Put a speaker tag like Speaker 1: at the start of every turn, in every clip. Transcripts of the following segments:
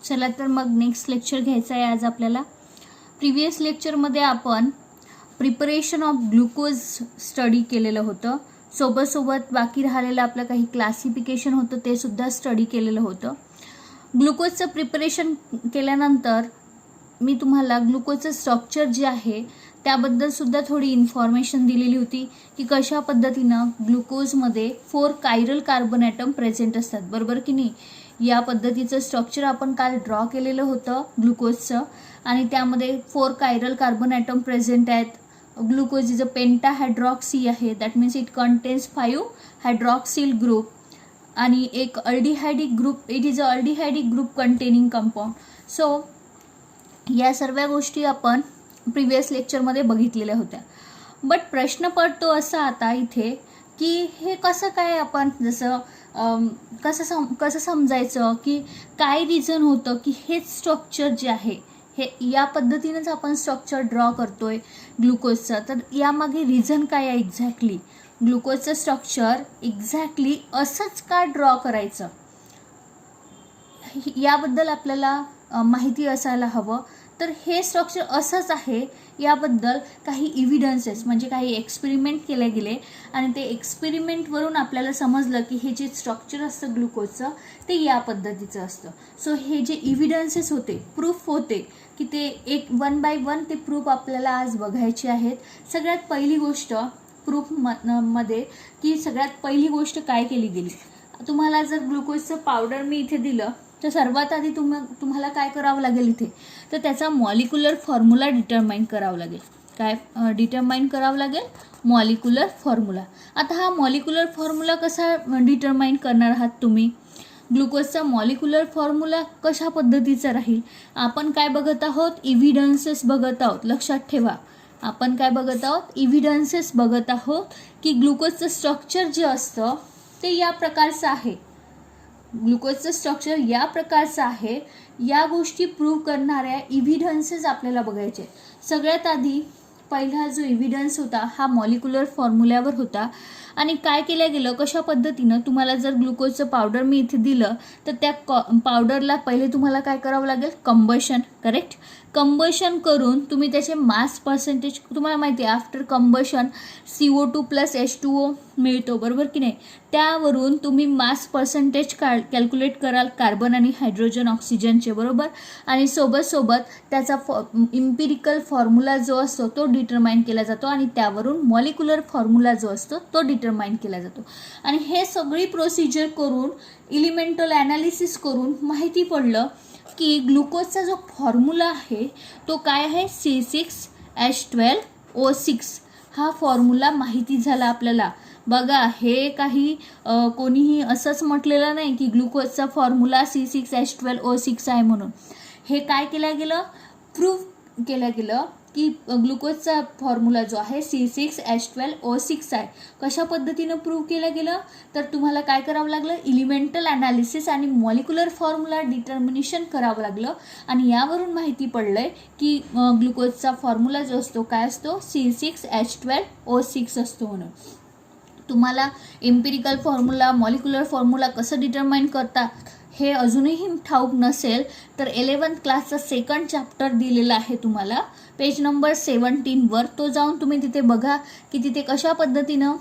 Speaker 1: चला तर मग नेक्स्ट लेक्चर घ्यायचं आहे आज आपल्याला. प्रिव्हियस लेक्चरमध्ये आपण प्रिपरेशन ऑफ ग्लुकोज स्टडी केलेलं होतं. सोबत बाकी राहिलेलं आपलं काही क्लासिफिकेशन होतं ते सुद्धा स्टडी केलेलं होतं. ग्लुकोजचं प्रिपरेशन केल्यानंतर मी तुम्हाला ग्लुकोजचं स्ट्रक्चर जे आहे त्याबद्दल सुद्धा थोडी इन्फॉर्मेशन दिलेली होती की कशा पद्धतीनं ग्लुकोजमध्ये 4 कायरल कार्बन ॲटम प्रेझेंट असतात, बरोबर की नाही. या पद्धतीचं स्ट्रक्चर आपण काल ड्रॉ केलेलं होतं ग्लुकोजचं आणि त्यामध्ये 4 कायरल कार्बन ॲटम प्रेझेंट आहेत. ग्लुकोज इज अ पेंटाहायड्रॉक्सी आहे, that means it contains 5 hydroxyl group आणि एक aldehydic group, it is a aldehydic group containing compound. So या सर्व गोष्टी आपण प्रिव्हियस लेक्चरमध्ये बघितलेल्या होत्या. बट प्रश्न पडतो असा आता इथे की हे कसं काय आपण जसं कसं समजायचं की काय रिझन होतं की हेच स्ट्रक्चर जे आहे हे या पद्धतीनेच आपण स्ट्रक्चर ड्रॉ करतोय ग्लुकोजचं. तर यामागे रिझन काय आहे एक्झॅक्टली, ग्लुकोजचं स्ट्रक्चर एक्झॅक्टली असंच का ड्रॉ करायचं याबद्दल आपल्याला माहिती असायला हवं. तर हे स्ट्रक्चर असंच आहे याबद्दल काही इव्हिडन्सेस म्हणजे काही एक्सपेरिमेंट केले गेले आणि ते एक्सपेरिमेंटवरून आपल्याला समजलं की हे जे स्ट्रक्चर असतं ग्लुकोजचं ते या पद्धतीचं असतं. सो हे जे इव्हिडन्सेस होते, प्रूफ होते की ते एक 1 बाय 1 ते प्रूफ आपल्याला आज बघायचे आहेत. सगळ्यात पहिली गोष्ट प्रूफ मध्ये की सगळ्यात पहिली गोष्ट काय केली गेली. तुम्हाला जर ग्लुकोजचं पावडर मी इथे दिलं तर सर्वात आधी तुम्हाला काय करावं लागेल इथे, तर त्याचा मॉलिक्युलर फॉर्म्युला डिटरमाइन करावं लागेल. काय डिटरमाइन करावं लागेल, मॉलिक्युलर फॉर्म्युला. आता हा मॉलिक्युलर फॉर्म्युला कसा डिटरमाइन करणार आहात तुम्ही. ग्लुकोजचा मॉलिक्युलर फॉर्म्युला कशा पद्धतीचा राहील. आपण काय बघत आहोत, इव्हिडन्सेस बघत आहोत. लक्षात ठेवा, आपण काय बघत आहोत, इव्हिडन्सेस बघत आहोत की ग्लुकोजचं स्ट्रक्चर जे असतं ते या प्रकारचं आहे. ग्लुकोजचं स्ट्रक्चर या प्रकारचं आहे. या गोष्टी प्रूव्ह करणाऱ्या इव्हिडन्सेस आपल्याला बघायचे. सगळ्यात आधी पहिला जो इव्हिडन्स होता हा मॉलिक्युलर फॉर्म्युल्यावर होता. आणि काय केलं गेलं, कशा पद्धतीनं तुम्हाला जर ग्लुकोजचं पावडर मी इथे दिलं तर त्या पावडरला पहिले तुम्हाला काय करावं लागेल, कंबशन. करेक्ट, कंबशन करून तुम्ही त्याचे मास पर्सेंटेज, तुम्हाला माहिती आहे आफ्टर कंबशन CO2 + H2O मिळतो, बरोबर की नाही. त्यावरून तुम्ही मास पर्सेंटेज कॅल्क्युलेट कराल कार्बन आणि हायड्रोजन ऑक्सिजनचे, बरोबर. आणि सोबत त्याचा इम्पिरिकल फॉर्म्युला जो असतो तो डिटरमाइन केला जातो आणि त्यावरून मॉलिक्युलर फॉर्म्युला जो असतो तो डिटरमाइन केला जातो. आणि हे सगळी प्रोसिजर करून एलिमेंटल ॲनालिसिस करून माहिती पडलं की ग्लुकोजचा जो फॉर्म्युला आहे तो काय आहे, C6H12O6. हा फॉर्म्युला माहिती झाला आपल्याला. बघा, हे काही कोणीही असंच म्हटलेलं नाही की ग्लुकोजचा फॉर्म्युला C6H12O6 आहे म्हणून. हे काय केलं गेलं, प्रूव्ह केलं गेलं की ग्लुकोजचा फॉर्म्युला जो आहे C6H12O6 आहे. कशा पद्धतीनं प्रूव्ह केलं गेलं, तर तुम्हाला काय करावं लागलं, एलिमेंटल ॲनालिसिस आणि मॉलिक्युलर फॉर्म्युला डिटर्मिनेशन करावं लागलं. आणि यावरून माहिती पडलंय की ग्लुकोजचा फॉर्म्युला जो असतो काय असतो, C6H12O6 असतो म्हणून. तुम्हाला एम्पिरिकल फॉर्म्युला, मॉलिक्युलर फॉर्म्युला कसं डिटरमाइन करता हे अजूनही ठाऊक नसेल तर 11th क्लासचा 2nd चॅप्टर दिलेला आहे तुम्हाला पेज नंबर 17 वर. तो जाऊन तुम्ही तिथे बघा की तिथे कशा पद्धतीनं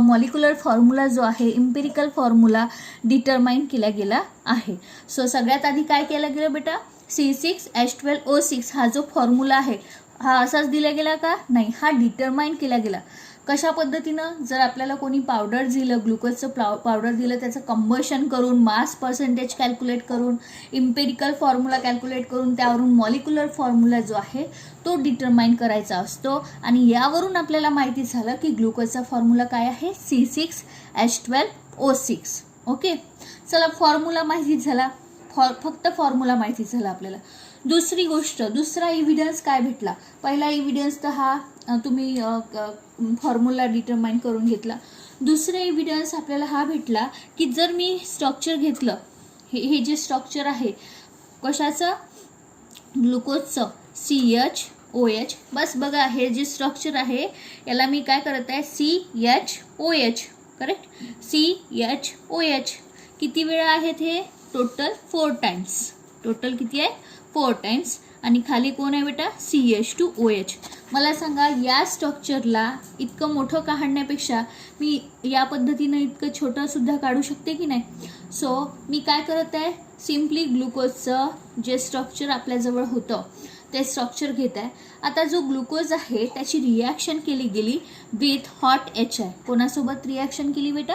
Speaker 1: मॉलिक्युलर फॉर्म्युला जो आहे, एम्पिरिकल फॉर्म्युला डिटरमाइन केला गेला आहे. सो सगळ्यात आधी काय केलं गेलं बेटा, C6H12O6 हा जो फॉर्म्युला आहे हा असाच दिला गेला का, नाही, हा डिटरमाइन केला गेला. कशा पद्धतीनं, जर आपल्याला कोणी पावडर दिलं, ग्लुकोजचं पावडर दिलं, त्याचं कंबशन करून मास पर्सेंटेज कॅल्क्युलेट करून इम्पेरिकल फॉर्म्युला कॅल्क्युलेट करून त्यावरून मॉलिक्युलर फॉर्म्युला जो आहे तो डिटरमाइन करायचा असतो. आणि यावरून आपल्याला माहिती झालं की ग्लुकोजचा फॉर्म्युला काय आहे, C6H12O6. ओके, चला फॉर्म्युला माहिती झाला, फक्त फॉर्म्युला माहिती झाला आपल्याला. दुसरी गोष्ट, दुसरा इव्हिडन्स काय भेटला. पहिला इव्हिडन्स तर हा तुम्ही फॉर्म्युला डिटरमाइन करून घेतला. दुसरा इव्हिडन्स आपल्याला हा भेटला की जर मी स्ट्रक्चर घेतलं, हे जे स्ट्रक्चर आहे कशाचं, ग्लुकोजचं, CHOH. बस बघा, हे जे स्ट्रक्चर आहे याला मी काय करत आहे, CHOH. Correct, CHOH. किती वेळा आहेत हे, टोटल 4 टाइम्स. टोटल किती आहे 4 टाइम्स. आणि खाली कोण आहे बेटा CH2OH. मला सांगा या स्ट्रक्चरला इतकं मोठं काढण्यापेक्षा मी या पद्धतीनं इतकं छोटं सुद्धा काढू शकते की नाही. सो मी काय करत आहे, सिम्पली ग्लुकोजचं जे स्ट्रक्चर आपल्याजवळ होतं ते स्ट्रक्चर घेत आहे. आता जो ग्लुकोज आहे त्याची रिॲक्शन केली गेली विथ हॉट HI. कोणासोबत रिॲक्शन केली बेटा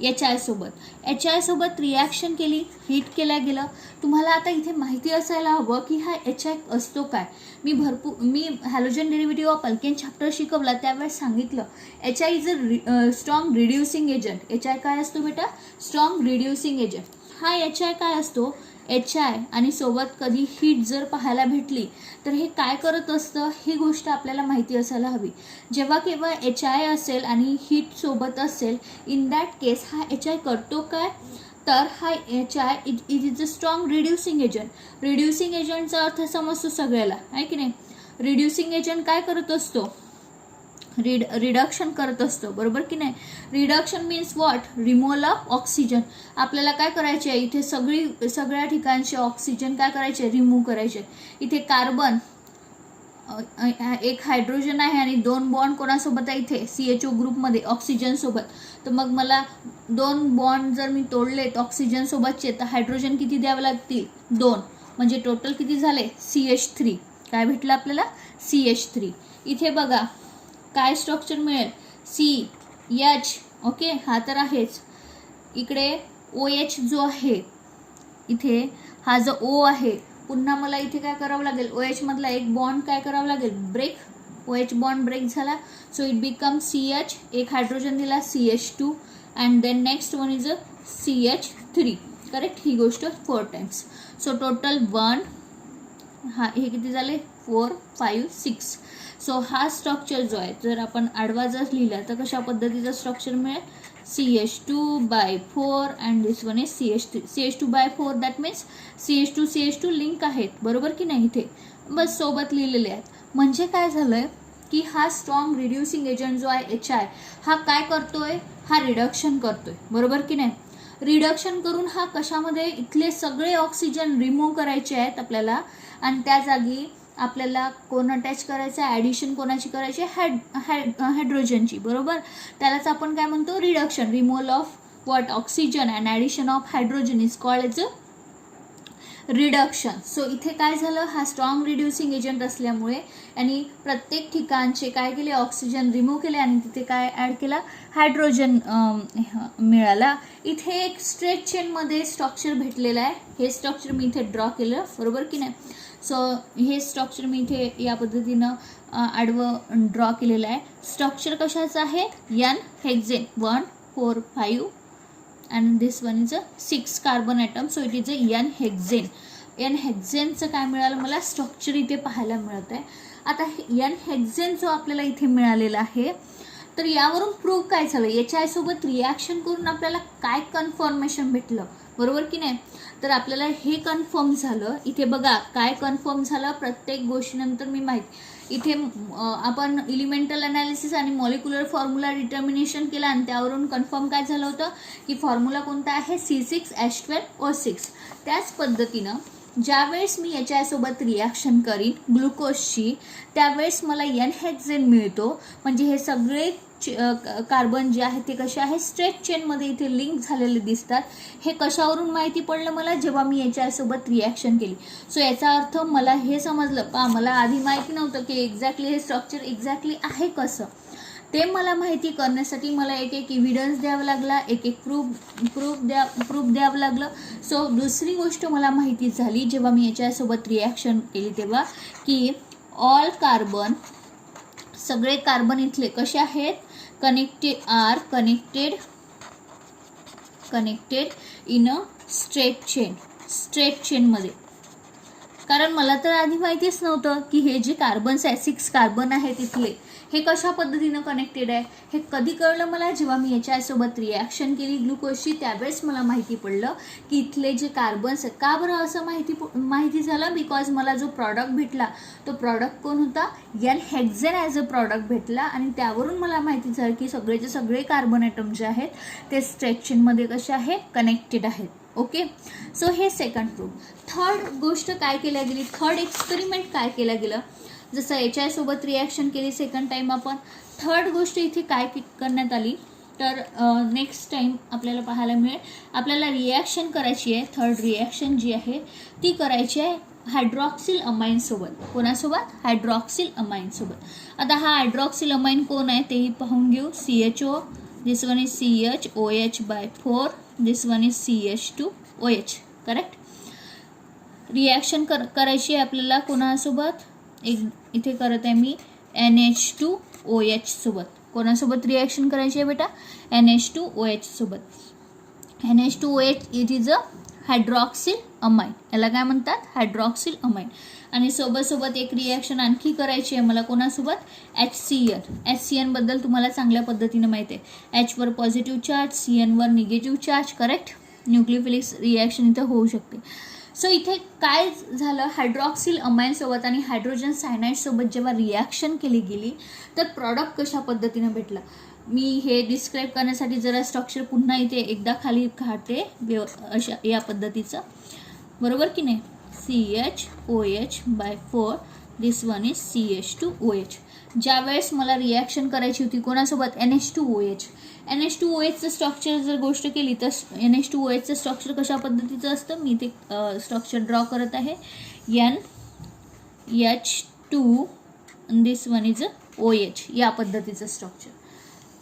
Speaker 1: HI सोबत. HI सोबत रिॲक्शन केली, हीट केल्या गेलं. तुम्हाला आता इथे माहिती असायला हवं की हा HI असतो काय. मी halogen derivative of alkane chapter शिकवला त्यावेळेस सांगितलं HI is a strong reducing agent. HI काय असतो बेटा स्ट्रॉंग रिड्युसिंग एजंट. हा HI काय असतो HI आणि सोबत कधी हीट जर पाहायला भेटली तर हे काय करत असतं ही गोष्ट आपल्याला माहिती असायला हवी. जेव्हा केव्हा HI असेल आणि हीट सोबत असेल इन दॅट केस हा HI करतो काय तर हा HI it is a strong reducing agent. Reducing एजंटचा अर्थ समजतो सगळ्याला आहे की नाही. रिड्युसिंग एजंट काय करत असतो रिडक्शन करत असतो बरोबर की नाही. Reduction means what removal of oxygen. आपल्याला काय करायचे आहे इथे सगळ्या ठिकाणचे ऑक्सिजन काय करायचे रिमूव्ह करायचे. इथे कार्बन एक हायड्रोजन आहे आणि 2 बॉन्ड कोणासोबत आहे इथे CHO ग्रुपमध्ये ऑक्सिजन सोबत. तर मग मला 2 बॉन्ड जर मी तोडले ऑक्सिजन सोबतचे तर हायड्रोजन किती द्यावे लागतील 2. म्हणजे टोटल किती झाले CH3. काय भेटलं आपल्याला CH3. इथे बघा काय स्ट्रक्चर मिळेल CH. ओके हा तर आहेच. इकडे OH जो आहे इथे हा जो O आहे पुन्हा मला इथे काय करावं लागेल OH मधला एक बॉन्ड काय करावं लागेल ब्रेक. OH बॉन्ड ब्रेक झाला सो इट बिकम CH. एक हायड्रोजन दिला CH2 and then next one is a CH3. Correct. ही गोष्ट 4 टाइम्स. सो टोटल 1 हा हे किती झाले 4 5 6. सो हा स्ट्रक्चर जो आहे जर आपण आडवा जर लिहिला तर कशा पद्धतीचा स्ट्रक्चर मिळेल CH2/4 and this one is CH3. CH2/4 that means CH2 link आहेत बरोबर की नाही इथे बस सोबत लिहिलेले आहेत. म्हणजे काय झालंय की हा स्ट्रॉंग रिड्युसिंग एजंट जो आहे HI हा काय करतोय हा रिडक्शन करतोय बरोबर की नाही. रिडक्शन करून हा कशामध्ये इथले सगळे ऑक्सिजन रिमूव्ह करायचे आहेत आपल्याला आणि त्या जागी आपल्याला कोण अटॅच करायचं ॲडिशन कोणाची करायची हायड्रोजनची बरोबर. त्यालाच आपण काय म्हणतो reduction. Removal of what oxygen and addition of hydrogen is called as a reduction. So इथे काय झालं हा स्ट्रॉंग रिड्युसिंग एजंट असल्यामुळे आणि प्रत्येक ठिकाणचे काय केले ऑक्सिजन रिमूव्ह केले आणि तिथे काय ॲड केला हायड्रोजन मिळाला. इथे एक स्ट्रेट चेनमध्ये स्ट्रक्चर भेटलेलं आहे. हे स्ट्रक्चर मी इथे ड्रॉ केलं बरोबर की नाही. सो हे स्ट्रक्चर मी इथे या पद्धतीनं आडवं ड्रॉ केलेलं आहे. स्ट्रक्चर कशाचं आहे N हेक्झेन 1 4 5 and this one is a 6 carbon atom so it is a N hexane. N हेक्झेनचं काय मिळालं मला स्ट्रक्चर इथे पाहायला मिळत आहे. आता N हेक्झेन जो आपल्याला इथे मिळालेला आहे तर यावरून प्रूव्ह काय झालं HI सोबत रिॲक्शन करून आपल्याला काय कन्फर्मेशन भेटलं बरोबर की नाही. तर आपल्याला हे कन्फर्म झालं इथे बघा काय कन्फर्म झालं प्रत्येक गोष्टीनंतर मी माहिती इथे आपण एलिमेंटल अनालिसिस आणि मॉलिक्युलर फॉर्म्युला डिटर्मिनेशन केला आणि त्यावरून कन्फर्म काय झालं होतं की फॉर्म्युला कोणता आहे C6H12O6. त्याच पद्धतीनं ज्यावेळेस मी HI सोबत रिॲक्शन करीन ग्लुकोजची त्यावेळेस मला N हेक्झेन मिळतो. म्हणजे हे सगळे कार्बन जे आहे ते कसे आहे स्ट्रेट चेनमध्ये इथे लिंक झालेले दिसतात. हे कशावरून माहिती पडलं मला जेव्हा मी HI सोबत रिॲक्शन केली. सो याचा अर्थ मला हे समजलं मला आधी माहिती नव्हतं की एक्झॅक्टली हे स्ट्रक्चर एक्झॅक्टली आहे कसं. ते मला माहिती करण्यासाठी मला एक इव्हिडन्स द्यावा लागला एक प्रूफ द्यावं लागलं. सो दुसरी गोष्ट मला माहिती झाली जेव्हा मी HI सोबत रिॲक्शन केली तेव्हा की ऑल कार्बन सगळे कार्बन इथले कसे आहेत कनेक्टेड इन अ स्ट्रेट चेनमध्ये. कारण मला तर आधी माहितीच नव्हतं की हे जे कार्बन्स आहे 6 कार्बन आहेत इथले हे कशा पद्धतीनं कनेक्टेड आहे. हे कधी कळलं मला जेव्हा मी HI सोबत रिॲक्शन केली ग्लुकोजची त्यावेळेस मला माहिती पडलं की इथले जे कार्बन्स आहेत. का बरं असं माहिती झालं बिकॉज मला जो प्रॉडक्ट भेटला तो प्रॉडक्ट कोण होता N हेक्झेन ॲज अ प्रॉडक्ट भेटला आणि त्यावरून मला माहिती झालं की सगळे कार्बन ॲटम जे आहेत ते स्ट्रेट चेनमध्ये कसे आहेत कनेक्टेड आहेत. ओके, सो हे सेकंड प्रूफ. थर्ड गोष्ट काय केल्या गेली, थर्ड एक्सपेरिमेंट काय केलं गेलं, जसं HI सोबत रिॲक्शन केली सेकंड टाईम आपण. थर्ड गोष्ट इथे काय करण्यात आली, तर नेक्स्ट टाईम आपल्याला पाहायला मिळेल, आपल्याला रिॲक्शन करायची आहे. थर्ड रिॲक्शन जी आहे ती करायची आहे हायड्रॉक्सिल अमाईनसोबत. कोणासोबत, हायड्रॉक्सिल अमाईनसोबत. आता हा हायड्रॉक्सिल अमाईन कोण आहे तेही पाहून घेऊ. CHO, this one is CHOH/4, this one is CH2OH. Correct. Reaction करायची आहे आपल्याला कोणासोबत, एक इथे करत आहे मी NH2OH सोबत. कोणासोबत रिॲक्शन करायची आहे बेटा, NH2OH सोबत. NH2OH it is a hydroxyl amine, याला काय म्हणतात, हायड्रॉक्सिल अमाईन. आणि सोबत एक रिॲक्शन आणखी करायची आहे मला कोणासोबत, HCN बद्दल तुम्हाला चांगल्या पद्धतीने माहिती आहे. H वर पॉझिटिव्ह चार्ज, CN वर negative charge. Correct. Nucleophilic reaction इथं होऊ शकते. सो इथे काय झालं, हायड्रॉक्सिल अमाईनसोबत आणि हायड्रोजन सायनाईडसोबत जेव्हा रिॲक्शन केली गेली तर प्रॉडक्ट कशा पद्धतीनं भेटला. मी हे डिस्क्राईब करण्यासाठी जरा स्ट्रक्चर पुन्हा इथे एकदा खाली काढते अशा या पद्धतीचं, बरोबर की नाही. CHOH/4, this one is CH2OH. ज्यावेळेस मला रिॲक्शन करायची होती कोणासोबत, NH2OH. NH2OHचं स्ट्रक्चर जर गोष्ट केली तर NH2OHचं स्ट्रक्चर कशा पद्धतीचं असतं, मी ते स्ट्रक्चर ड्रॉ करत आहे. NH2, this one is OH, या पद्धतीचं स्ट्रक्चर.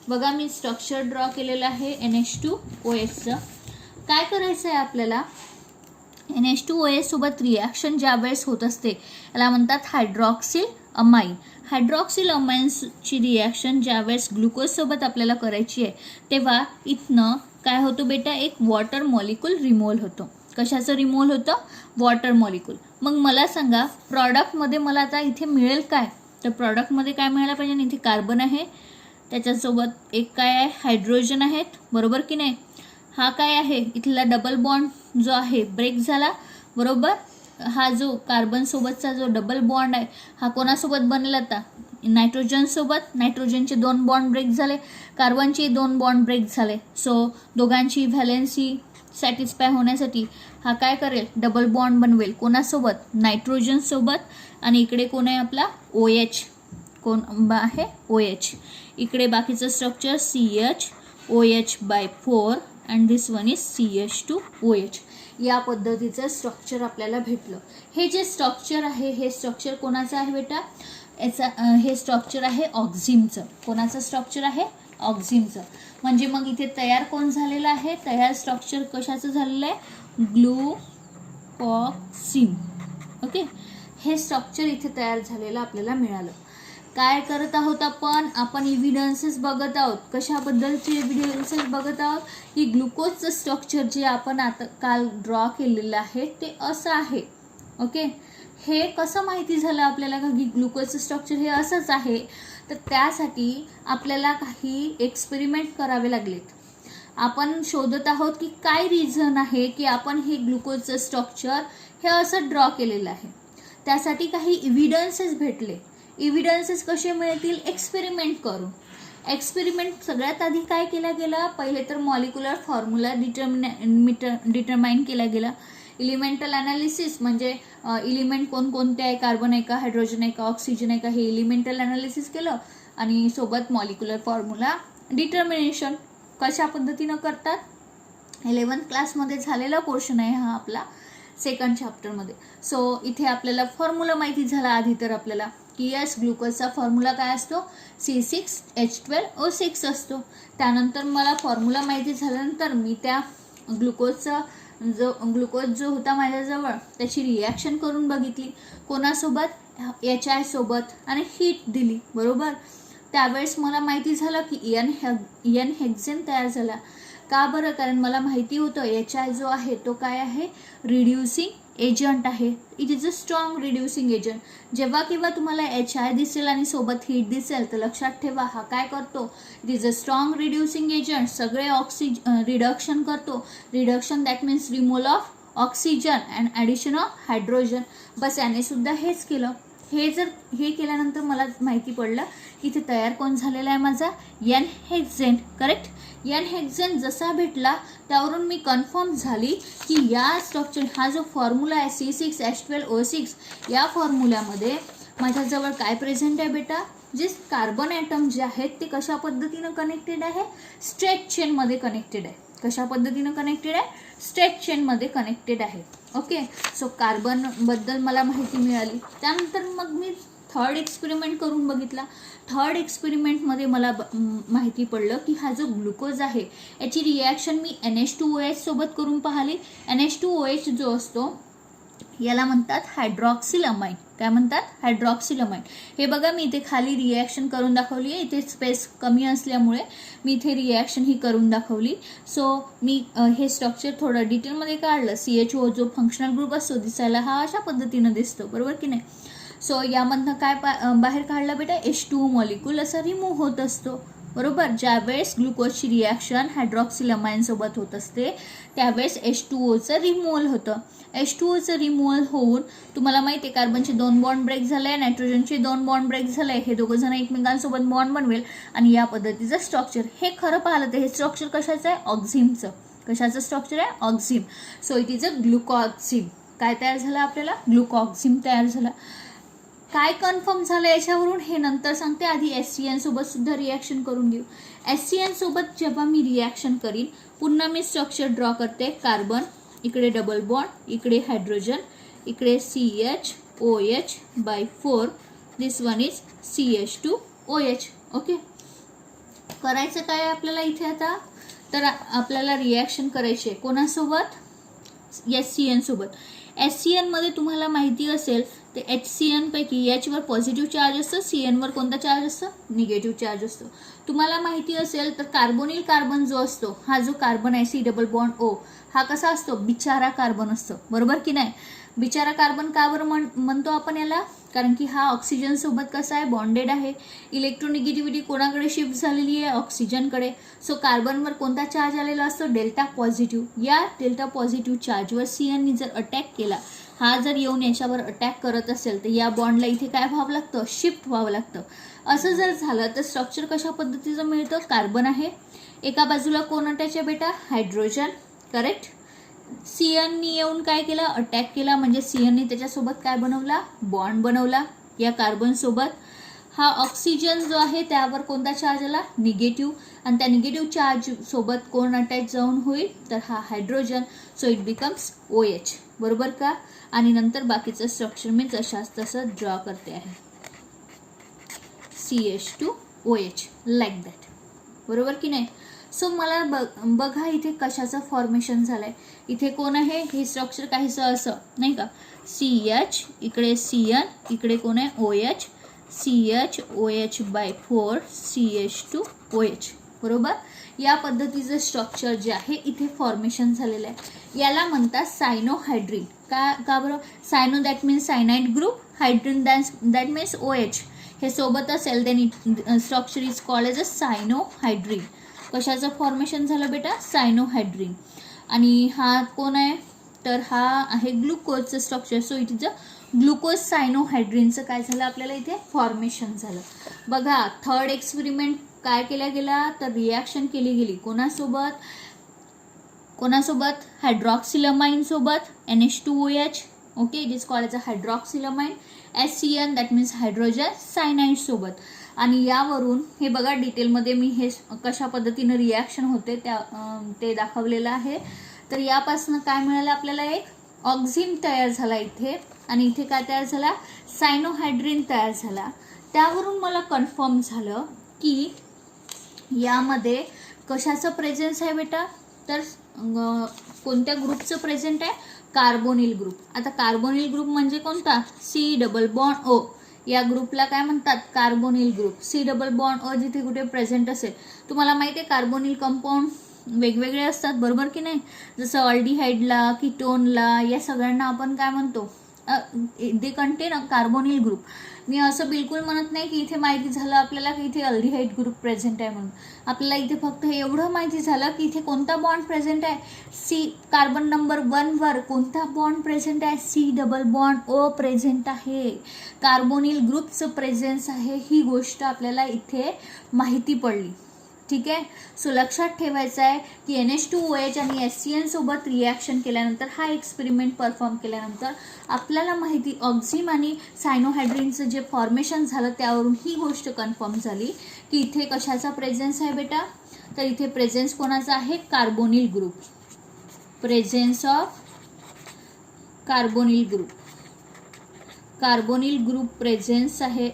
Speaker 1: बघा मी स्ट्रक्चर ड्रॉ केलेलं आहे NH2OHचं. काय करायचं आहे आपल्याला, NH2OH सोबत रिॲक्शन ज्या वेळेस होत असते याला म्हणतात हायड्रॉक्सिल अमाईन. हायड्रॉक्सिल अमाईन्सची रिॲक्शन ज्या वेळेस ग्लुकोजसोबत आपल्याला करायची आहे तेव्हा इथनं काय होतं बेटा, एक वॉटर मॉलिक्यूल रिमूव्ह होतो. कशाचं रिमूव्ह होतं, वॉटर मॉलिक्यूल. मग मला सांगा प्रॉडक्टमध्ये मला आता इथे मिळेल काय, तर प्रॉडक्टमध्ये काय मिळायला पाहिजे, इथे कार्बन आहे, त्याच्यासोबत एक काय आहे, हायड्रोजन आहेत, बरोबर की नाही. हा काय आहे, इथला डबल बॉन्ड जो आहे ब्रेक झाला, बरोबर. हा जो कार्बनसोबतचा जो डबल बॉन्ड आहे हा कोणासोबत बनेल आता, नायट्रोजनसोबत. नायट्रोजनचे 2 बॉन्ड ब्रेक झाले, कार्बनचे 2 बॉन्ड ब्रेक झाले. सो दोघांची व्हॅलेन्सी सॅटिस्फाय होण्यासाठी हा काय करेल, डबल बॉन्ड बनवेल कोणासोबत, नायट्रोजनसोबत. आणि इकडे कोण आहे आपला, OH. कोण आहे, OH. इकडे बाकीचं structure CHOH/4 and this one is CH2OH. या पद्धतीचं स्ट्रक्चर आपल्याला भेटलं. हे जे स्ट्रक्चर आहे हे स्ट्रक्चर कोणाचं आहे बेटा, हे स्ट्रक्चर आहे ऑक्झिमचं. कोणाचं स्ट्रक्चर आहे, ऑक्झिमचं. म्हणजे मग इथे तयार कोण झालेलं आहे, तयार स्ट्रक्चर कशाचं झालेलं आहे, ग्लुकॉक्सिम. ओके, हे स्ट्रक्चर इथे तयार झालेलं आपल्याला मिळालं. काय करत आहोत आपण इव्हिडन्सेस बघत आहोत. कशाबद्दलचे इव्हिडन्सेस बघत आहोत, की ग्लुकोजचं स्ट्रक्चर जे आपण आता काल ड्रॉ केलेलं आहे ते असं आहे. ओके, हे कसं माहिती झालं आपल्याला का की ग्लुकोजचं स्ट्रक्चर हे असंच आहे, तर त्यासाठी आपल्याला काही एक्सपेरिमेंट करावे लागलेत. आपण शोधत आहोत की काय रिझन आहे की आपण हे ग्लुकोजचं स्ट्रक्चर हे असं ड्रॉ केलेलं आहे. त्यासाठी काही इव्हिडन्सेस भेटले. इव्हिडन्सेस कसे मिळतील, एक्सपेरिमेंट करून. एक्सपेरिमेंट सगळ्यात आधी काय केलं गेलं, पहिले तर मॉलिक्युलर फॉर्म्युला डिटरमाइन केला गेला. इलिमेंटल ॲनालिसिस म्हणजे इलिमेंट कोणकोणते आहे, कार्बन आहे का, हायड्रोजन आहे का, ऑक्सिजन आहे का, हे इलिमेंटल ॲनालिसिस केलं. आणि सोबत मॉलिक्युलर फॉर्म्युला डिटर्मिनेशन कशा पद्धतीनं करतात, 11th क्लासमध्ये झालेला पोर्शन आहे हा आपला सेकंड चॅप्टरमध्ये. सो इथे आपल्याला फॉर्म्युला माहिती झाला आधी तर आपल्याला की यस ग्लुकोजचा फॉर्म्युला काय असतो, C6H12O6 असतो. त्यानंतर मला फॉर्म्युला माहिती झाल्यानंतर मी त्या ग्लुकोज जो होता माझ्याजवळ त्याची रिॲक्शन करून बघितली कोणासोबत, HI सोबत, आणि हीट दिली, बरोबर. त्यावेळेस मला माहिती झालं की एन हेक्झेन तयार झाला. का बरं, कारण मला माहिती होतं HI जो आहे तो काय आहे, रिड्युसिंग एजंट आहे. It is a strong reducing agent. जेव्हा किंवा तुम्हाला HI दिसेल आणि सोबत हीट दिसेल तर लक्षात ठेवा हा काय करतो, it is a strong reducing agent. सगळे रिडक्शन करतो. Reduction that means removal of oxygen and addition of hydrogen. बस याने सुद्धा हेच केलं. हे केल्यानंतर मला माहिती पडलं की इथे तयार कोण झालेला आहे माझा एन हेक्झेन. करेक्ट. एन हेक्झेन जसा भेटला त्यावरून मी कन्फर्म झाली की या स्ट्रक्चर हा जो फॉर्म्युला आहे C6H12O6 या फॉर्म्युल्यामध्ये माझ्याजवळ काय प्रेझेंट आहे बेटा, जे कार्बन ॲटम जे आहेत ते कशा पद्धतीनं कनेक्टेड आहे, स्ट्रेट चेनमध्ये कनेक्टेड आहे. कशा पद्धतीनं कनेक्टेड आहे, स्ट्रेट चेनमध्ये कनेक्टेड आहे. ओके. सो कार्बनबद्दल मला माहिती मिळाली. त्यानंतर मग मी थर्ड एक्सपेरिमेंट करून बघितला. थर्ड एक्सपेरिमेंटमध्ये मला माहिती पडलं की हा जो ग्लुकोज आहे याची रिॲक्शन मी NH2OH सोबत करून पाहिली. NH2OH जो असतो याला म्हणतात हायड्रॉक्सिलमाइन. काय म्हणतात, हायड्रॉक्सिलमाइन. हे बघा मी इथे खाली रिॲक्शन करून दाखवली आहे. इथे स्पेस कमी असल्यामुळे मी इथे रिॲक्शन ही करून दाखवली. सो मी हे स्ट्रक्चर थोडं डिटेलमध्ये काढलं. CHO जो फंक्शनल ग्रुप असतो दिसायला हा अशा पद्धतीनं दिसतो, बरोबर की नाही. सो यामधनं काय बाहेर काढला बेटा, H2O मॉलिक्यूल असा रिमूव्ह होत असतो, बरोबर. ज्यावेळेस ग्लुकोजची रिॲक्शन हायड्रॉक्सिलमाइनसोबत होत असते त्यावेळेस H2Oचं रिमूव्हल होतं. H2Oचं रिमूव्हल होऊन तुम्हाला माहिती आहे कार्बनचे 2 बॉन्ड ब्रेक झाले, नायट्रोजनचे 2 बॉन्ड ब्रेक झाले. हे दोघं जण एकमेकांसोबत बॉन्ड बनवेल आणि या पद्धतीचं स्ट्रक्चर. हे खरं पाहिलं तर हे स्ट्रक्चर कशाचं आहे, ऑक्झिमचं. कशाचं स्ट्रक्चर आहे, oxime. So it is a glucoxime. काय तयार झालं आपल्याला, ग्लुकॉक्झिम तयार झाला. काय कन्फर्म झालं याच्यावरून हे नंतर सांगते. आधी SCN सोबत सुद्धा रिॲक्शन करून घेऊ. SCN सोबत जेव्हा मी रिॲक्शन करीन पुन्हा मी स्ट्रक्चर ड्रॉ करते. कार्बन, इकडे डबल बॉन्ड, इकडे हायड्रोजन, इकडे CHOH/4. This one is CH2OH. Okay. करायचं काय आपल्याला इथे आता, तर आपल्याला रिॲक्शन करायची आहे कोणासोबत, SCN सोबत. SCN मध्ये तुम्हाला माहिती असेल ते HCN पैकी H वर पॉझिटिव्ह चार्ज असतं, CN वर कोणता चार्ज असतो, निगेटिव्ह चार्ज असतो. तुम्हाला माहिती असेल तर कार्बोनिल कार्बन जो असतो हा जो कार्बन आहे C+O हा कसा असतो, बिचारा कार्बन असतो, बरोबर की नाही. बिचारा कार्बन का बरं म्हणतो आपण याला, कारण की हा ऑक्सिजन सोबत कसा आहे, बॉन्डेड आहे. इलेक्ट्रोनिगेटिव्हिटी कोणाकडे शिफ्ट झालेली आहे, ऑक्सिजनकडे. सो कार्बनवर कोणता चार्ज आलेला असतो, डेल्टा पॉझिटिव्ह. या डेल्टा पॉझिटिव्ह चार्जवर CNनी जर अटॅक केला, हा जर येऊन याच्यावर अटॅक करत असेल तर या बॉन्डला इथे काय व्हावं लागतं, शिफ्ट व्हावं लागतं. असं जर झालं तर स्ट्रक्चर कशा पद्धतीचं मिळतं, कार्बन आहे, एका बाजूला कोण अटॅच आहे बेटा, हायड्रोजन. करेक्ट. CNनी येऊन काय केलं, अटॅक केला. म्हणजे CNनी त्याच्यासोबत काय बनवला, बॉन्ड बनवला या कार्बन सोबत. हा ऑक्सिजन जो आहे त्यावर कोणता चार्ज आला, निगेटिव्ह. आणि त्या निगेटिव्ह चार्ज सोबत कोण अटॅच जाऊन होईल, तर हा hydrogen. So it becomes OH, बरोबर का. आणि नंतर बाकीचं स्ट्रक्चर मी तशाच तसं ड्रॉ करते आहे, CH2OH लाईक दॅट, बरोबर की नाही. सो मला बघा इथे कशाचं फॉर्मेशन झालंय. इथे कोण आहे, हे स्ट्रक्चर काहीसं असं नाही का, CH, इकडे CN, इकडे कोण आहे OH, CHOH/4 CH2OH, बरोबर. या पद्धतीचं स्ट्रक्चर जे आहे इथे फॉर्मेशन झालेलं आहे. याला म्हणतात सायनोहायड्रिन. का बरं, cyano that means cyanide group, hydrin that means OH. हे सोबत असेल then structure is called as a cyanohydrin. कशाचं फॉर्मेशन झालं बेटा, सायनोहायड्रिन. आणि हा कोण आहे, तर हा आहे ग्लुकोजचं structure. So it is a glucose सायनोहायड्रिनचं काय झालं आपल्याला इथे फॉर्मेशन झालं. बघा थर्ड एक्सपेरिमेंट काय केला गेला, तर रिॲक्शन केली गेली कोणासोबत, हायड्रॉक्सिलमाइन सोबत, NH2OH. Okay. It is called as a hydroxylamine. SCN that means hydrogen cyanide सोबत. आणि यावरून हे बघा डिटेलमध्ये मी हे कशा पद्धतीनं रिॲक्शन होते ते दाखवलेलं आहे. तर यापासून काय मिळालं आपल्याला, एक ऑक्झिम तयार झाला इथे. आणि इथे काय तयार झाला, सायनोहायड्रिन तयार झाला. त्यावरून मला कन्फर्म झालं की यामध्ये कशाचं प्रेझेन्स आहे बेटा, तर कोणत्या ग्रुपचं प्रेझेंट आहे, कार्बोनिल ग्रुप. आता कार्बोनिल ग्रुप म्हणजे कोणता, C+O. या ग्रुपला काय म्हणतात, कार्बोनिल ग्रुप. C+O जिथे कुठे प्रेझेंट असेल, तुम्हाला माहिती आहे कार्बोनिल कंपाऊंड वेगवेगळे असतात, बरोबर की नाही. जसं ऑल्डिहाइडला, कीटोनला, या सगळ्यांना आपण काय म्हणतो, दे कंटेन कार्बोनिल ग्रुप. मी असं बिलकुल म्हणत नाही की इथे माहिती झालं आपल्याला की इथे अल्डिहाइड ग्रुप प्रेझेंट आहे म्हणून. आपल्याला इथे फक्त हे एवढं माहिती झालं की इथे कोणता बॉन्ड प्रेझेंट आहे, सी. कार्बन नंबर 1 वर कोणता बॉन्ड प्रेझेंट आहे, C double bond O present आहे, कार्बोनिल ग्रुपचं प्रेझेन्स आहे. ही गोष्ट आपल्याला इथे माहिती पडली. ठीक आहे. सो लक्षात ठेवायचं आहे की NH2OH आणि HCN सोबत रिॲक्शन केल्यानंतर, हा एक्सपेरिमेंट परफॉर्म केल्यानंतर आपल्याला माहिती ऑक्झिम आणि सायनोहायड्रिनचं जे फॉर्मेशन झालं त्यावरून ही गोष्ट कन्फर्म झाली की इथे कशाचा प्रेझेन्स आहे बेटा, तर इथे प्रेझेन्स कोणाचा आहे, carbonyl group. Presence of carbonyl group, carbonyl group presence आहे.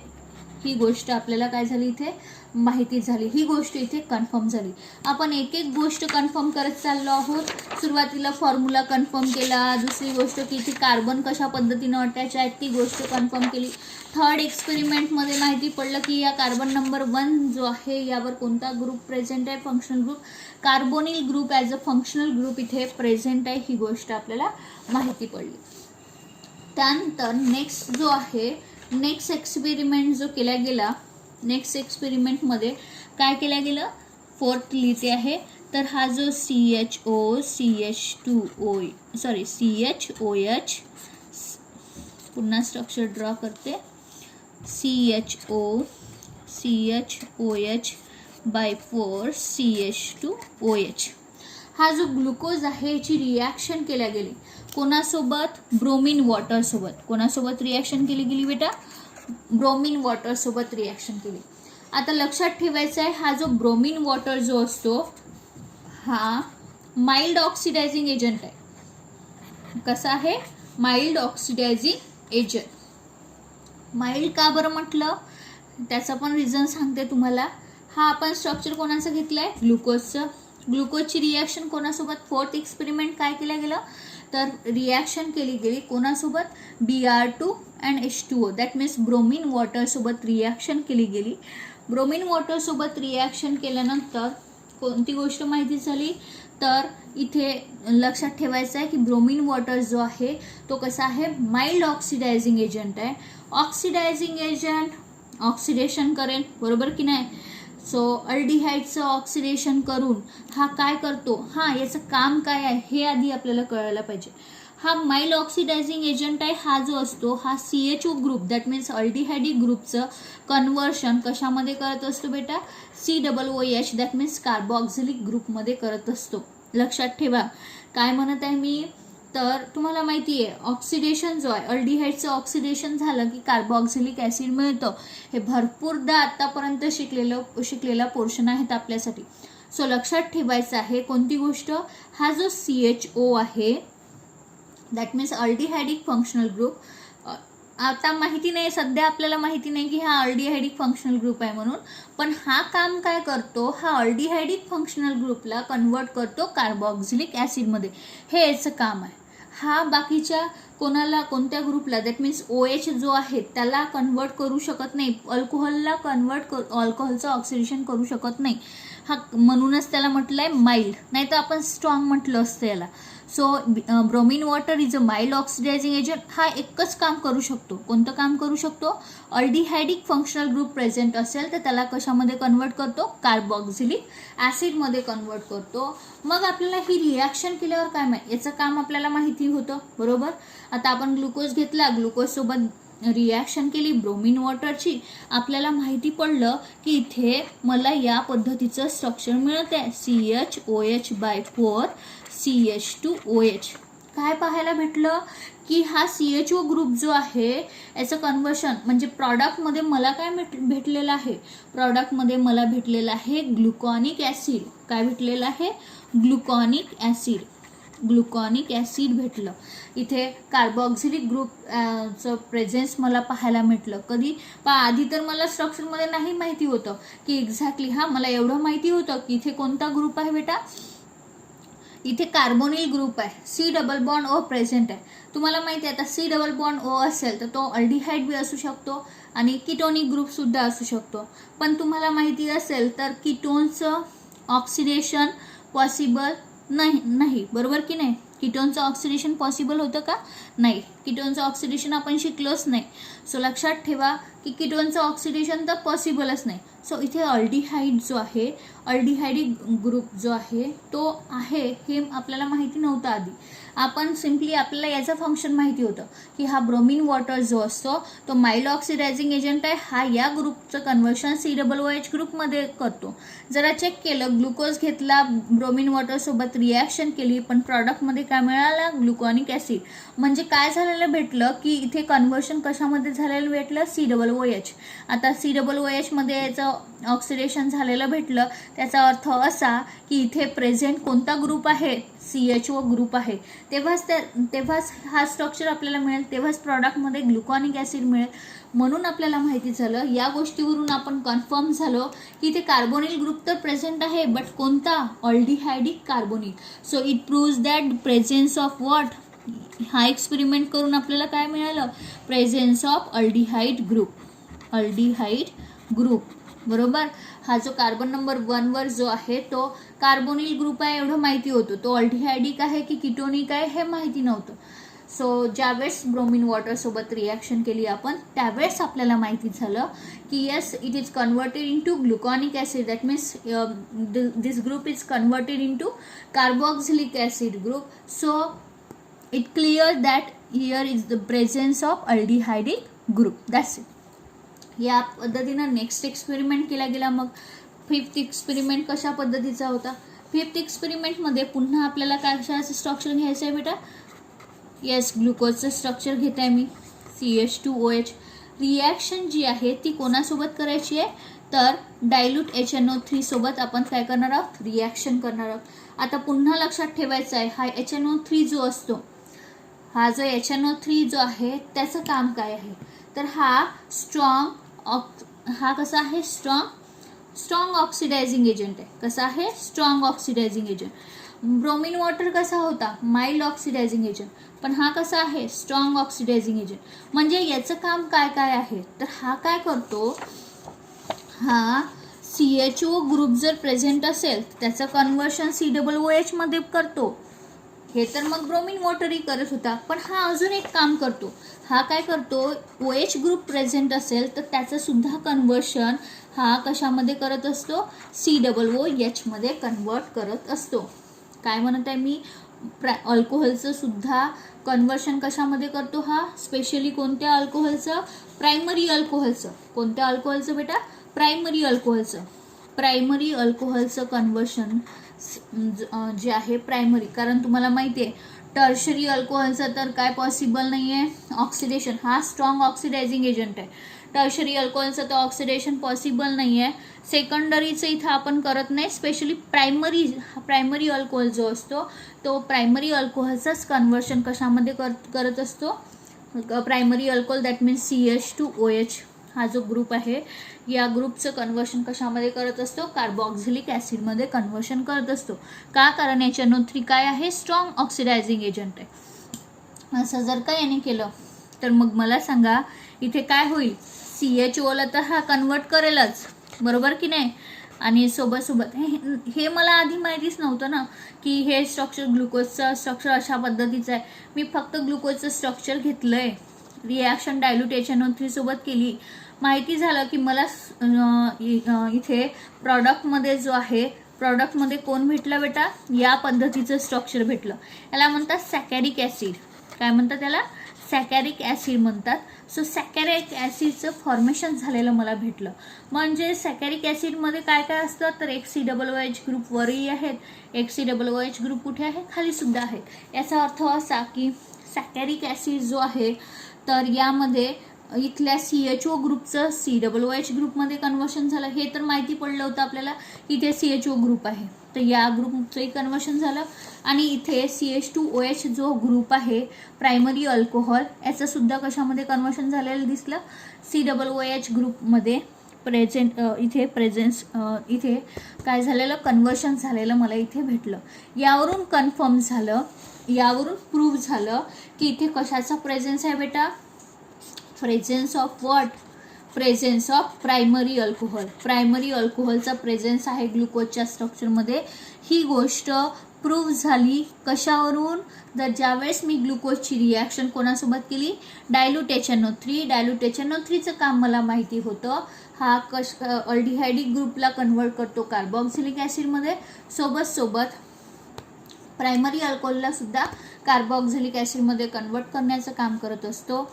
Speaker 1: ही गोष्ट आपल्याला काय झाली इथे माहिती झाली. ही गोष्ट इथे कन्फर्म झाली. आपण एक एक गोष्ट कन्फर्म करत चाललो आहोत. सुरुवातीला फॉर्म्युला कन्फर्म केला, दुसरी गोष्ट की इथे कार्बन कशा पद्धतीनं अटॅच आहेत ती गोष्ट कन्फर्म केली. थर्ड एक्सपेरिमेंटमध्ये माहिती पडलं की या कार्बन नंबर 1 जो आहे यावर कोणता ग्रुप प्रेझेंट आहे, functional group. Carbonyl group as a functional group इथे प्रेझेंट आहे. ही गोष्ट आपल्याला माहिती पडली. त्यानंतर नेक्स्ट जो आहे, नेक्स्ट एक्सपेरिमेंट जो केला गेला, नेक्स्ट एक्सपेरिमेंटमध्ये काय केलं गेलं, फोर्थ लिहिते आहे. तर हा जो CHOH पुन्हा स्ट्रक्चर ड्रॉ करते. CHOH by 4 CH2OH. हा जो ग्लुकोज आहे याची रिॲक्शन केल्या गेली कोणासोबत, ब्रोमीन वॉटर सोबत. कोणासोबत रिॲक्शन केली गेली बेटा, ब्रोमीन वॉटर सोबत रिॲक्शन केली. आता लक्षात ठेवायचं आहे हा जो ब्रोमीन वॉटर जो असतो हा माइल्ड ऑक्सिडायझिंग एजंट आहे. कसा आहे, माइल्ड ऑक्सिडायझिंग एजंट. माइल्ड का बरं म्हटलं त्याचं पण रिझन सांगते तुम्हाला. हा आपण स्ट्रक्चर कोणाचं घेतलं आहे, ग्लुकोजचं. ग्लुकोजची रिॲक्शन कोणासोबत, फोर्थ एक्सपेरिमेंट काय केलं गेलं, तर रिॲक्शन केली गेली कोणासोबत, Br2 and H2O. That means bromine वॉटरसोबत रिॲक्शन केली गेली. ब्रोमीन वॉटरसोबत रिॲक्शन केल्यानंतर कोणती गोष्ट माहिती झाली, तर इथे लक्षात ठेवायचं आहे की ब्रोमीन वॉटर जो आहे तो कसा आहे, माइल्ड ऑक्सिडायझिंग एजंट आहे. ऑक्सिडायझिंग एजंट ऑक्सिडेशन करेल, बरोबर की नाही. सो अल्डिहाइडचं ऑक्सिडेशन करून हा काय करतो, हा याचं काम काय आहे हे आधी आपल्याला कळायला पाहिजे. हा माइल्ड ऑक्सिडायझिंग एजंट आहे. हा जो असतो हा CHO group, that means aldehyde ग्रुपचं कन्वर्शन कशामध्ये करत असतो बेटा, COOH दॅट मीन्स कार्बोक्सिलिक ग्रुपमध्ये करत असतो. लक्षात ठेवा काय म्हणत आहे मी, तर तुम्हाला माहिती आहे ऑक्सिडेशन जो आहे, अल्डिहाइडचं ऑक्सिडेशन झालं की कार्बोक्सिलिक ॲसिड मिळतं. हे भरपूरदा आत्तापर्यंत शिकलेला पोर्शन आहेत आपल्यासाठी. सो लक्षात ठेवायचं आहे कोणती गोष्ट, हा जो CHO आहे दॅट मीन्स अल्डिहायडिक फंक्शनल ग्रुप. आता माहिती नाही, सध्या आपल्याला माहिती नाही की हा अल्डिहायडिक फंक्शनल ग्रुप आहे म्हणून, पण हा काम काय करतो, हा अल्डिहायडिक फंक्शनल ग्रुपला कन्वर्ट करतो कार्बोक्सिलिक ॲसिडमध्ये. हे याचं काम आहे. हा बाकीच्या कोणत्या ग्रुपला, दॅट मीन्स OH जो आहे त्याला कन्वर्ट करू शकत नाही, अल्कोहोलला अल्कोहोलचं ऑक्सिडेशन करू शकत नाही. हा म्हणूनच त्याला म्हटलं आहे माइल्ड, नाही तर आपण स्ट्रॉंग म्हटलं असतं याला. So bromine water is a mild oxidizing agent. हा एकच काम करू शकतो. कोणतं काम करू शकतो, अल्डिहायडिक फंक्शनल ग्रुप प्रेझेंट असेल तर त्याला कशामध्ये कन्वर्ट करतो, कार्बोक्सिलिक ॲसिडमध्ये कन्वर्ट करतो. मग आपल्याला ही रिॲक्शन केल्यावर काय माहिती, याचं काम आपल्याला माहिती होतं, बरोबर. आता आपण ग्लुकोज घेतला, ग्लुकोजसोबत रिॲक्शन केली ब्रोमीन वॉटरची, आपल्याला माहिती पडलं की इथे मला या पद्धतीचं स्ट्रक्चर मिळत आहे, CHOH बाय 4 CH2OH. काय पाहायला भेटलं की हा CHO ग्रुप जो आहे याचं कन्वर्शन म्हणजे प्रॉडक्टमध्ये मला काय भेटलेलं आहे, प्रॉडक्टमध्ये मला भेटलेलं आहे ग्लुकॉनिक ॲसिड. काय भेटलेलं आहे, ग्लुकॉनिक ॲसिड. ग्लुकॉनिक ॲसिड भेटलं. इथे कार्बोक्सिलिक ग्रुपचं प्रेझेन्स मला पाहायला भेटलं. कधी आधी तर मला स्ट्रक्चरमध्ये नाही माहिती होतं की एक्झॅक्टली, हा मला एवढं माहिती होतं की इथे कोणता ग्रुप आहे बेटा, इथे कार्बोनिल ग्रुप आहे, C double bond O present आहे. तुम्हाला माहिती आहे आता C डबल बॉन्ड O असेल तर तो अल्डिहाइड बी असू शकतो आणि किटोनिक ग्रुपसुद्धा असू शकतो. पण तुम्हाला माहिती असेल तर किटोनचं ऑक्सिडेशन पॉसिबल नाही, बरोबर की नाही. कीटोनचं ऑक्सिडेशन पॉसिबल होतं का? नाही, कीटोनचं ऑक्सिडेशन आपण शिकलोच नाही. सो लक्षात ठेवा की कीटोनचं ऑक्सिडेशन तर पॉसिबलच नाही. सो इथे अल्डिहाइड जो आहे, अल्डिहाइडिक ग्रुप जो आहे तो आहे हे आपल्याला माहिती नव्हतं आधी. आपण सिम्पली आपल्याला याचं फंक्शन माहिती होतं की हा ब्रोमीन वॉटर जो असतो तो माइल्ड ऑक्सिडायझिंग एजंट आहे. हा या ग्रुपचं कन्व्हर्शन COOH ग्रुपमध्ये करतो. जरा चेक केलं, ग्लुकोज घेतला, ब्रोमीन वॉटरसोबत रिॲक्शन केली, पण प्रॉडक्टमध्ये काय मिळालं? ग्लुकॉनिक ॲसिड. म्हणजे काय झालेलं भेटलं की इथे कन्व्हर्शन कशामध्ये झालेलं भेटलं? COOH. आता COOH मध्ये याचं ऑक्सिडेशन झालेलं भेटलं. त्याचा अर्थ असा की इथे प्रेझेंट कोणता ग्रुप आहे? CHO ग्रुप आहे. तेव्हाच हा स्ट्रक्चर आपल्याला मिळेल, तेव्हाच प्रॉडक्टमध्ये ग्लुकॉनिक ॲसिड मिळेल. म्हणून आपल्याला माहिती झालं, या गोष्टीवरून आपण कन्फर्म झालो की इथे कार्बोनिल ग्रुप तर प्रेझेंट आहे, बट कोणता? Aldehydic carbonyl. So it proves that presence of what? हा एक्सपेरिमेंट करून आपल्याला काय मिळालं? Presence of aldehyde group. Aldehyde group, बरोबर. हा जो कार्बन नंबर 1 वर जो आहे तो कार्बोनिल ग्रुप आहे एवढं माहिती होतं. तो अल्डिहाइडिक आहे की कीटोनिक आहे हे माहिती नव्हतं. सो ज्यावेळेस ब्रोमीन वॉटरसोबत रिॲक्शन केली आपण, त्यावेळेस आपल्याला माहिती झालं की yes, it is converted into gluconic acid. That means this group is converted into carboxylic acid group. So it clear that here is the presence of aldehydic group. That's it. या पद्धतीनं next experiment केला गेला. मग 5th experiment कशा पद्धतीचा होता? 5th एक्सपेरिमेंटमध्ये पुन्हा आपल्याला कशाचं स्ट्रक्चर घ्यायचं आहे बेटा? येस, ग्लुकोजचं स्ट्रक्चर घेत आहे मी, CH2OH. रिॲक्शन जी आहे ती कोणासोबत करायची आहे? तर डायल्यूट HNO3 सोबत आपण काय करणार आहोत? रिॲक्शन करणार आहोत. आता पुन्हा लक्षात ठेवायचं आहे, हा HNO3 जो असतो, हा जो HNO3 जो आहे त्याचं काम काय आहे? तर हा हा कसा आहे? स्ट्रॉंग ऑक्सिडायझिंग एजंट आहे. कसा आहे? Strong oxidizing agent. Bromine water कसा होता? Mild oxidizing agent. पण हा कसा आहे? Strong oxidizing agent. म्हणजे याचं काम काय काय आहे? तर हा काय करतो? हा CHO ग्रुप जर प्रेझेंट असेल त्याचं कन्व्हर्शन COOH मध्ये करतो. हे तर मग ब्रोमीन वॉटरही करत होता, पण हा अजून एक काम करतो. हा काय करतो? OH ग्रुप प्रेझेंट असेल तर त्याचं सुद्धा कन्व्हर्शन हा कशामध्ये करत असतो? COOH मध्ये कन्वर्ट करत असतो. काय म्हणत आहे मी? अल्कोहोलचं सुद्धा कन्व्हर्शन कशामध्ये करतो हा? स्पेशली कोणत्या अल्कोहोलचं? प्रायमरी अल्कोहोलचं. कोणत्या अल्कोहोलचं बेटा? प्रायमरी अल्कोहोलचं. प्रायमरी अल्कोहोलचं कन्व्हर्शन जे आहे प्रायमरी, कारण तुम्हाला माहिती आहे टर्शरी अल्कोहोलचं तर काय पॉसिबल नाही आहे ऑक्सिडेशन. हा स्ट्रॉंग ऑक्सिडायझिंग एजंट आहे. टर्शरी अल्कोहोलचं तर ऑक्सिडेशन पॉसिबल नाही आहे. सेकंडरीचं इथं आपण करत नाही. स्पेशली प्रायमरी अल्कोहोल जो असतो तो प्रायमरी अल्कोहोलचंच कन्व्हर्शन कशामध्ये करत असतो? Primary alcohol, that means CH2OH हा जो ग्रुप आहे या ग्रुपचं कन्व्हर्शन कशामध्ये करत असतो? कार्बोक्सिलिक ॲसिडमध्ये कन्व्हर्शन करत असतो. का? कारण HNO3 काय आहे? स्ट्रॉंग ऑक्सिडायझिंग एजंट आहे. असं जर का याने केलं तर मग मला सांगा इथे काय होईल? CHOला तर हा कन्वर्ट करेलच, बरोबर की नाही? आणि सोबत हे मला आधी माहितीच नव्हतं ना की हे स्ट्रक्चर, ग्लुकोजचं स्ट्रक्चर अशा प्रद्धतीचं आहे. मी फक्त ग्लुकोजचं स्ट्रक्चर घेतलं आहे, रिॲक्शन डायल्यूट HNO3 सोबत केली. माहिती झालं की मला इथे प्रॉडक्टमध्ये जो आहे, प्रॉडक्टमध्ये कोण भेटलं बेटा? या पद्धतीचं स्ट्रक्चर भेटलं. याला म्हणतात सॅकॅरिक ॲसिड. काय म्हणतात त्याला? सॅकॅरिक ॲसिड म्हणतात. सो सॅकॅरिक ॲसिडचं फॉर्मेशन झालेलं मला भेटलं. म्हणजे सॅकॅरिक ॲसिडमध्ये काय काय असतं? तर एक COOH ग्रुप वरही आहेत, एक COOH ग्रुप कुठे आहे? खाली सुद्धा आहेत. याचा अर्थ असा की सॅकॅरिक ॲसिड जो आहे तर यामध्ये इथल्या CHO ग्रुपचं COOH ग्रुपमध्ये कन्व्हर्शन झालं. हे तर माहिती पडलं होतं आपल्याला की इथे CHO ग्रुप आहे, तर या ग्रुपचंही कन्व्हर्शन झालं. आणि इथे CH2OH जो ग्रुप आहे प्रायमरी अल्कोहोल, याचं सुद्धा कशामध्ये कन्व्हर्शन झालेलं दिसलं? COOH ग्रुपमध्ये इथे काय झालेलं? कन्व्हर्शन झालेलं मला इथे भेटलं. यावरून कन्फर्म झालं, यावरून प्रूव्ह झालं की इथे कशाचा प्रेझेन्स आहे बेटा? Presence of what? Presence of primary alcohol. Primary अल्कोहोलचा प्रेझेन्स आहे ग्लुकोजच्या स्ट्रक्चरमध्ये. ही गोष्ट प्रूव्ह झाली कशावरून, जर ज्यावेळेस मी ग्लुकोजची रिॲक्शन कोणासोबत केली, डायल्यूट HNO3. डायल्यूट HNO3चं काम मला माहिती होतं, हा अल्डिहायडिक ग्रुपला कन्वर्ट करतो कार्बॉक्झिलिक ॲसिडमध्ये, सोबत प्रायमरी अल्कोहोलला सुद्धा कार्बॉक्झिलिक ॲसिडमध्ये कन्वर्ट करण्याचं काम करत असतो.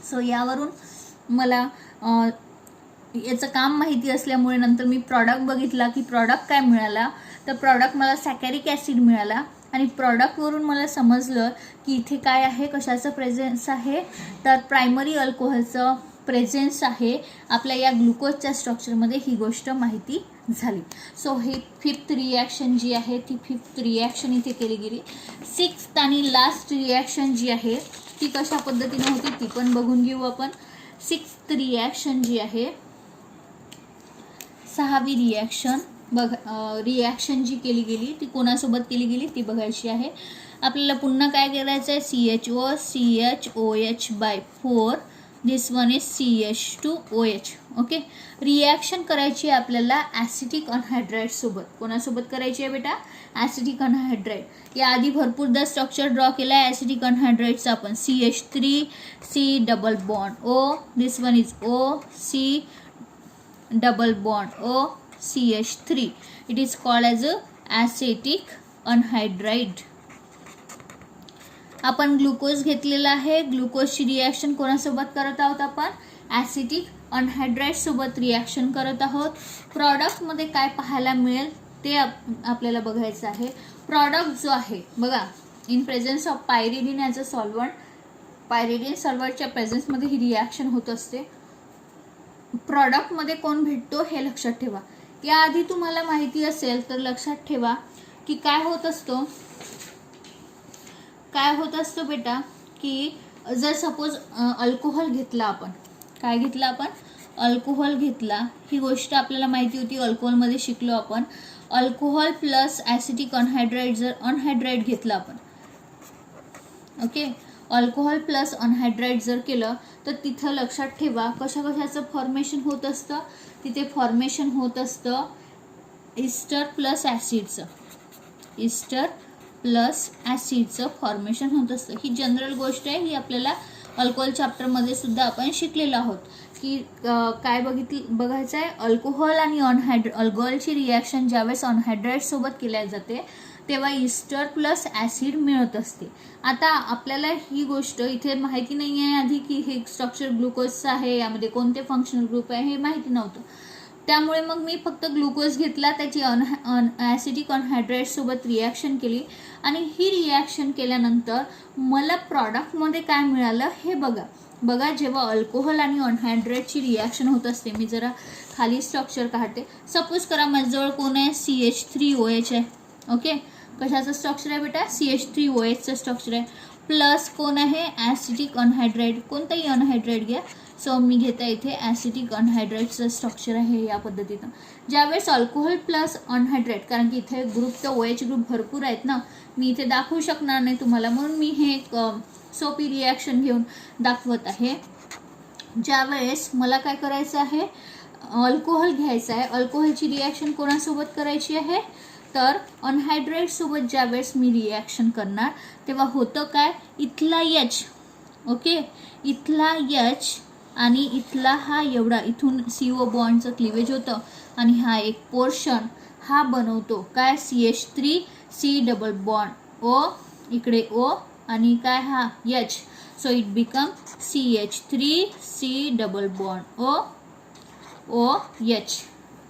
Speaker 1: सो यावरून मला याचं काम माहिती असल्यामुळे नंतर मी प्रॉडक्ट बघितला की प्रॉडक्ट काय मिळाला, तर प्रॉडक्ट मला सॅकॅरिक ॲसिड मिळाला. आणि प्रॉडक्टवरून मला समजलं की इथे काय आहे, कशाचं प्रेझेन्स आहे, तर प्रायमरी अल्कोहोलचं प्रेझेन्स आहे आपल्या या ग्लुकोजच्या स्ट्रक्चरमध्ये, ही गोष्ट माहिती झाली. सो ही 5th रिॲक्शन जी आहे ती 5th रिॲक्शन इथे केली गेली. 6th आणि लास्ट रिॲक्शन जी आहे ती कशा पद्धतीने होती ती पण बघून घेऊ आपण. 6th रिॲक्शन जी आहे, 6वी रिॲक्शन रिॲक्शन जी केली गेली ती कोणासोबत केली गेली ती बघायची आहे आपल्याला. पुन्हा काय करायचं आहे, CHO CHOH/4, this one is CH2OH. Okay, reaction करायची आहे आपल्याला ॲसिटिक अनहायड्राईड सोबत. कोणासोबत करायची आहे बेटा, ॲसिटिक अनहायड्राईड. याआधी भरपूरदा स्ट्रक्चर ड्रॉ केला आहे ॲसिटिक अनहायड्राईडचा आपण. CH3 C double bond O, this one is O C double bond O CH3. It is called as a acetic anhydride. आपण ग्लुकोज घेतलेला आहे, ग्लुकोजची रिॲक्शन कोणासोबत करत आहोत आपण, ॲसिटिक अनहायड्राईड सोबत रिॲक्शन करत आहोत. प्रॉडक्टमध्ये काय पाहायला मिळेल ते आपल्याला बघायचं आहे. प्रॉडक्ट जो आहे बघा, in presence of pyridine as a solvent, pyridine सॉल्व्हंटच्या प्रेझेन्समध्ये ही रिॲक्शन होत असते. प्रॉडक्टमध्ये कोण भेटतो हे लक्षात ठेवा. याआधी तुम्हाला माहिती असेल तर लक्षात ठेवा की काय होत असतो बेटा, की जर सपोज अल्कोहोल घेतला आपण, काय घेतला आपण, अल्कोहोल घेतला. ही गोष्ट आपल्याला माहिती होती, अल्कोहोलमध्ये शिकलो आपण. अल्कोहोल प्लस ॲसिटिक अनहायड्राईड, जर अनहायड्राईड घेतलं आपण, ओके, अल्कोहोल प्लस अनहायड्राईड जर केलं तर तिथं लक्षात ठेवा कशाचं फॉर्मेशन होत असतं, तिथे फॉर्मेशन होत असतं इस्टर प्लस ॲसिडचं फॉर्मेशन होत असतं. ही जनरल गोष्ट आहे, ही आपल्याला अल्कोहोल चॅप्टरमध्ये सुद्धा आपण शिकलेलो आहोत की काय बघायचं आहे, अल्कोहोल आणि अल्कोहोलची रिॲक्शन ज्यावेळेस अनहायड्राईड सोबत केल्या जाते तेव्हा इस्टर प्लस ॲसिड मिळत असते. आता आपल्याला ही गोष्ट इथे माहिती नाही आहे आधी की हे स्ट्रक्चर ग्लुकोजचं आहे, यामध्ये कोणते फंक्शनल ग्रुप आहे हे माहिती नव्हतं. त्यामुळे मग मी फक्त ग्लुकोज घेतला, त्याची ॲसिटिक अनहायड्राईड सोबत रिॲक्शन केली आणि ही रिॲक्शन केल्यानंतर मला प्रॉडक्टमध्ये काय मिळालं हे बघा. जेव्हा अल्कोहोल आणि अनहायड्राईडची रिॲक्शन होत असते, मी जरा खाली स्ट्रक्चर काढते. सपोज करा माझ्याजवळ कोण आहे, CH3OH आहे. ओके, कशाचं स्ट्रक्चर आहे बेटा, CH3OHचं स्ट्रक्चर आहे. प्लस कोण आहे, ॲसिटिक अनहायड्राईड, कोणताही अनहायड्राईड घ्या. सो मी घेता इथे ॲसिटिक अनहायड्राईडचं स्ट्रक्चर आहे या पद्धतीनं. ज्यावेळेस अल्कोहोल प्लस अनहायड्राईड, कारण की इथे ग्रुप तर OH ग्रुप भरपूर आहेत ना, मी इथे दाखवू शकणार नाही तुम्हाला, म्हणून मी हे एक सोपी रिॲक्शन घेऊन दाखवत आहे. ज्यावेळेस मला काय करायचं आहे, अल्कोहोल घ्यायचं आहे. अल्कोहोलची रिॲक्शन कोणासोबत करायची आहे, तर अनहायड्राईड सोबत ज्यावेळेस मी रिॲक्शन करणार तेव्हा होतं काय, इथला H, ओके, इथला H आणि इथला हा एवढा, इथून CO बॉन्डचं क्लिवेज होतं आणि हा एक पोर्शन हा बनवतो काय, CH3 C double bond O, इकडे O आणि काय हा H. So it become CH3 C double bond OH,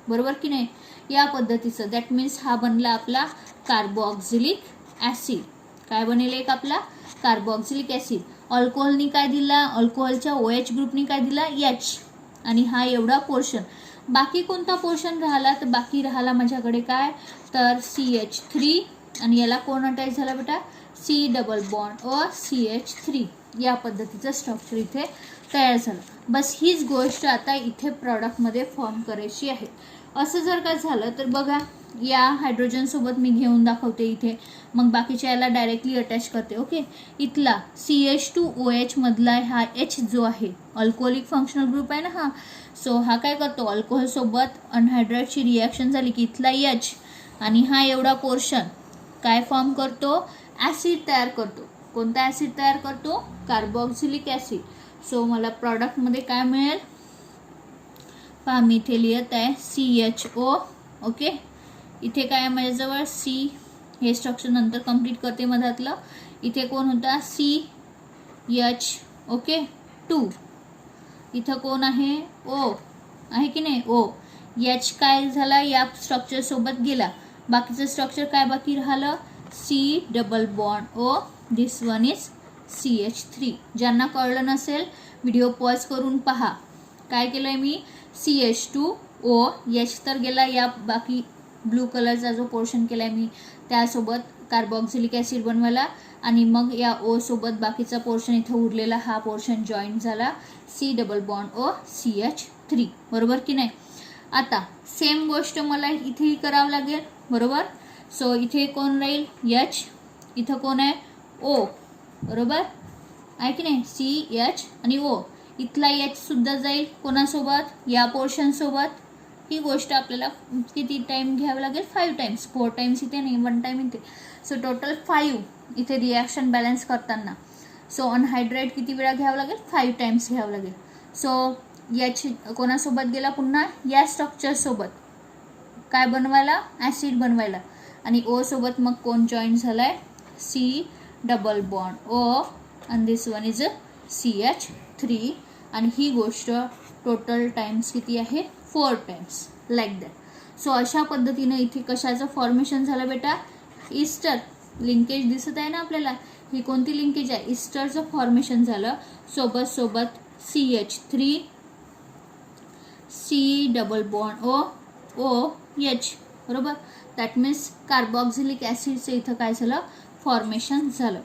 Speaker 1: बरोबर की नाही, या पद्धतीचं. दॅट मीन्स हा बनला आपला कार्बोक्झिलिक ॲसिड. काय बनेल एक आपला कार्बोक्झिलिक ॲसिड. अल्कोहोलनी काय दिला, अल्कोहोलच्या OH ग्रुपनी काय दिला, H आणि हा एवढा पोर्शन. बाकी कोणता पोर्शन राहिला, तर बाकी राहिला माझ्याकडे काय, तर CH3 आणि याला कोण अटॅच झाला बेटा, C डबल बॉन्ड CH3. या पद्धतीचं स्ट्रक्चर इथे तयार झालं. बस हीच गोष्ट आता इथे प्रॉडक्टमध्ये फॉर्म करायची आहे. असं जर का झालं तर बघा, या हायड्रोजन सोबत मी घेऊन दाखवते इथे, मग बाकीच्या याला डायरेक्टली अटॅच करते. ओके, इथला CH2OH मधला हा H जो आहे अल्कोहोलिक फंक्शनल ग्रुप आहे ना हा, सो हा काय करतो, अल्कोहोल सोबत अनहायड्रेटची रिॲक्शन झाली की इथला H आणि हा एवढा पोर्शन काय फॉर्म करतो, ॲसिड तयार करतो. कोणता ॲसिड तयार करतो, कार्बोक्सिलिक ॲसिड. सो मला प्रॉडक्टमध्ये काय मिळेल पहा, मी इथे लिहित आहे CHO. ओके, इथे काय आहे माझ्याजवळ C, हे स्ट्रक्चर नंतर कंप्लीट करते मधातलं. इथे कोण होता CH. ओके 2. इथं कोण आहे O आहे की नाही, O. H काय झाला या स्ट्रक्चर सोबत गेला, बाकीचं स्ट्रक्चर काय बाकी राहिलं, C double bond O. This one is CH3. ज्यांना कळलं नसेल व्हिडिओ पॉज करून पहा. काय केलं आहे मी, CH2O, H तर गेला, या बाकी ब्लू कलरचा जो पोर्शन केला आहे मी त्यासोबत कार्बोक्सिलिक ॲसिड बनवायला, आणि मग या O सोबत बाकीचा पोर्शन इथं उरलेला हा पोर्शन जॉईंट झाला, C double bond O CH3. बरोबर की नाही. आता सेम गोष्ट मला इथेही करावं लागेल. बरोबर. सो इथे कोण राहील H, इथं कोण आहे O. बरोबर आहे की नाही, CH आणि O. इथला H सुद्धा जाईल कोणासोबत, या पोर्शन सोबत. ही गोष्ट आपल्याला किती टाइम घ्यावं लागेल, 5 टाइम्स. 4 टाइम्स इथे नाही, 1 टाइम इथे. सो टोटल 5 इथे रिॲक्शन बॅलन्स करताना. सो अनहायड्रेट किती वेळा घ्यावं लागेल, 5 टाइम्स घ्यावं लागेल. सो H कोणासोबत गेला, पुन्हा या स्ट्रक्चरसोबत काय बनवायला, ॲसिड बनवायला, आणि O सोबत मग कोण जॉईंट झाला आहे, C डबल बॉन्ड O, आणि दिस वन इज CH3. आणि ही गोष्ट टोटल टाइम्स किती आहे, 4 टाइम्स, लाईक दॅट. सो अशा पद्धतीनं इथे कशाचं फॉर्मेशन झालं बेटा, इस्टर. लिंकेज दिसत आहे ना आपल्याला, ही कोणती लिंकेज आहे, इस्टरचं फॉर्मेशन झालं. सोबत सोबत CH3, C double bond O, OH. बरोबर. दॅट मीन्स कार्बोक्सिलिक ॲसिडचं इथं काय झालं, फॉर्मेशन झालं.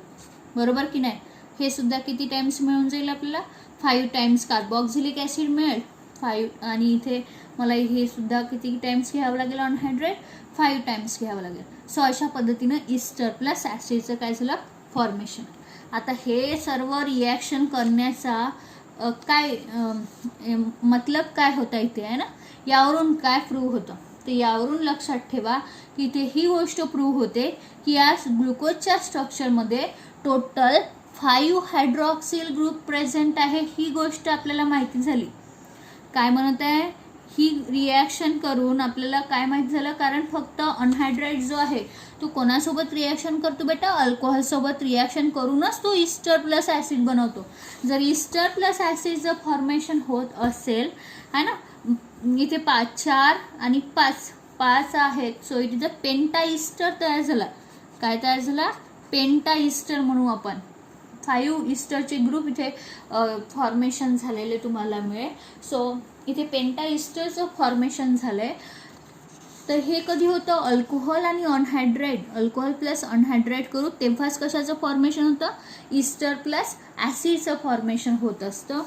Speaker 1: बरोबर की नाही. हे सुद्धा किती टाइम्स मिळून जाईल आपल्याला, 5 टाइम्स कार्बोक्सिलिक ॲसिड मिळेल, 5. आणि इथे मला हे सुद्धा किती टाइम्स घ्यावं लागेल, अनहायड्रेट 5 टाइम्स घ्यावं लागेल. सो अशा पद्धतीनं इस्टर प्लस ॲसिडचं काय झालं, फॉर्मेशन. आता हे सर्व रिॲक्शन करण्याचा काय मतलब काय होता इथे आहे ना, यावरून काय प्रूव्ह होतं, तर यावरून लक्षात ठेवा की इथे ही गोष्ट प्रूव्ह होते की या ग्लुकोजच्या स्ट्रक्चरमध्ये टोटल 5 हायड्रॉक्सिल ग्रुप प्रेझेंट आहे. ही गोष्ट आपल्याला माहिती झाली. काय म्हणत आहे, ही रिॲक्शन करून आपल्याला काय माहिती झालं, कारण फक्त अनहायड्रेट जो आहे तो कोणासोबत रिॲक्शन करतो बेटा, अल्कोहोलसोबत रिॲक्शन करूनच तो इस्टर प्लस ॲसिड बनवतो. जर इस्टर प्लस ॲसिडचं फॉर्मेशन होत असेल आहे ना, इथे 5, 4 आणि 5 आहेत. सो इट इज अ पेंटा इस्टर तयार झाला. काय तयार झाला, पेंटा इस्टर म्हणू आपण. 5 इस्टरचे ग्रुप इथे फॉर्मेशन झालेले तुम्हाला मिळेल. सो इथे पेंटा इस्टरचं फॉर्मेशन झालं आहे. तर हे कधी होतं, अल्कोहोल आणि अनहायड्रेट, अल्कोहोल प्लस अनहायड्रेट करू तेव्हाच कशाचं फॉर्मेशन होतं, इस्टर प्लस ॲसिडचं फॉर्मेशन होत असतं.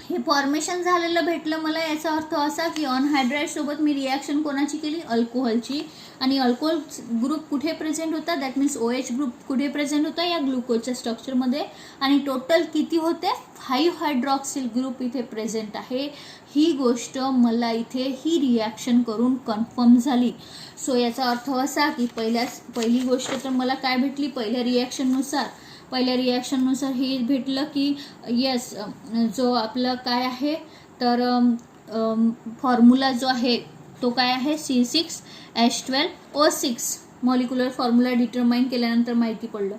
Speaker 1: हे फॉर्मेशन झालेलं भेटलं मला, याचा अर्थ असा की अनहायड्रेट सोबत मी रिॲक्शन कोणाची केली, अल्कोहोलची. आणि अल्कोहोल ग्रुप कुठे प्रेझेंट होता, दॅट मीन्स OH ग्रुप कुठे प्रेझेंट होता, या ग्लुकोजच्या स्ट्रक्चरमध्ये. आणि टोटल किती होते, 5 हायड्रॉक्सिल ग्रुप इथे प्रेझेंट आहे. ही गोष्ट मला इथे ही रिॲक्शन करून कन्फर्म झाली. सो याचा अर्थ असा की पहिली गोष्ट तर मला काय भेटली, पहिल्या रिॲक्शननुसार हे भेटलं की येस, जो आपलं काय आहे तर फॉर्म्युला जो आहे तो काय आहे, C6H12O6 मॉलिक्युलर फॉर्म्युला डिटरमाइन केल्यानंतर माहिती पडलं.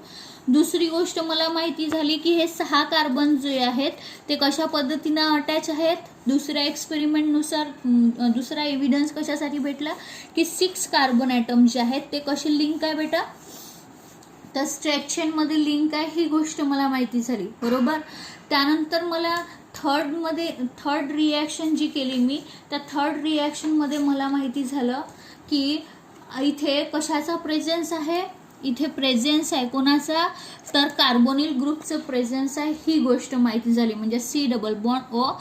Speaker 1: दुसरी गोष्ट मला माहिती झाली की हे 6 कार्बन जे आहेत ते कशा पद्धतीनं अटॅच आहेत. दुसऱ्या एक्सपेरिमेंटनुसार दुसरा एव्हिडन्स कशासाठी भेटला की 6 कार्बन ॲटम जे आहेत ते कशी लिंक आहे बेटा, तर स्ट्रेट चेनमध्ये लिंक आहे. ही गोष्ट मला माहिती झाली. बरोबर. त्यानंतर मला थर्ड रिॲक्शन जी केली मी, त्या थर्ड रिॲक्शनमध्ये मला माहिती झालं की इथे कशाचा प्रेझेन्स आहे, इथे प्रेझेन्स आहे कोणाचा, तर कार्बोनिल ग्रुपचं प्रेझेन्स आहे. ही गोष्ट माहिती झाली. म्हणजे C डबल बॉन्ड O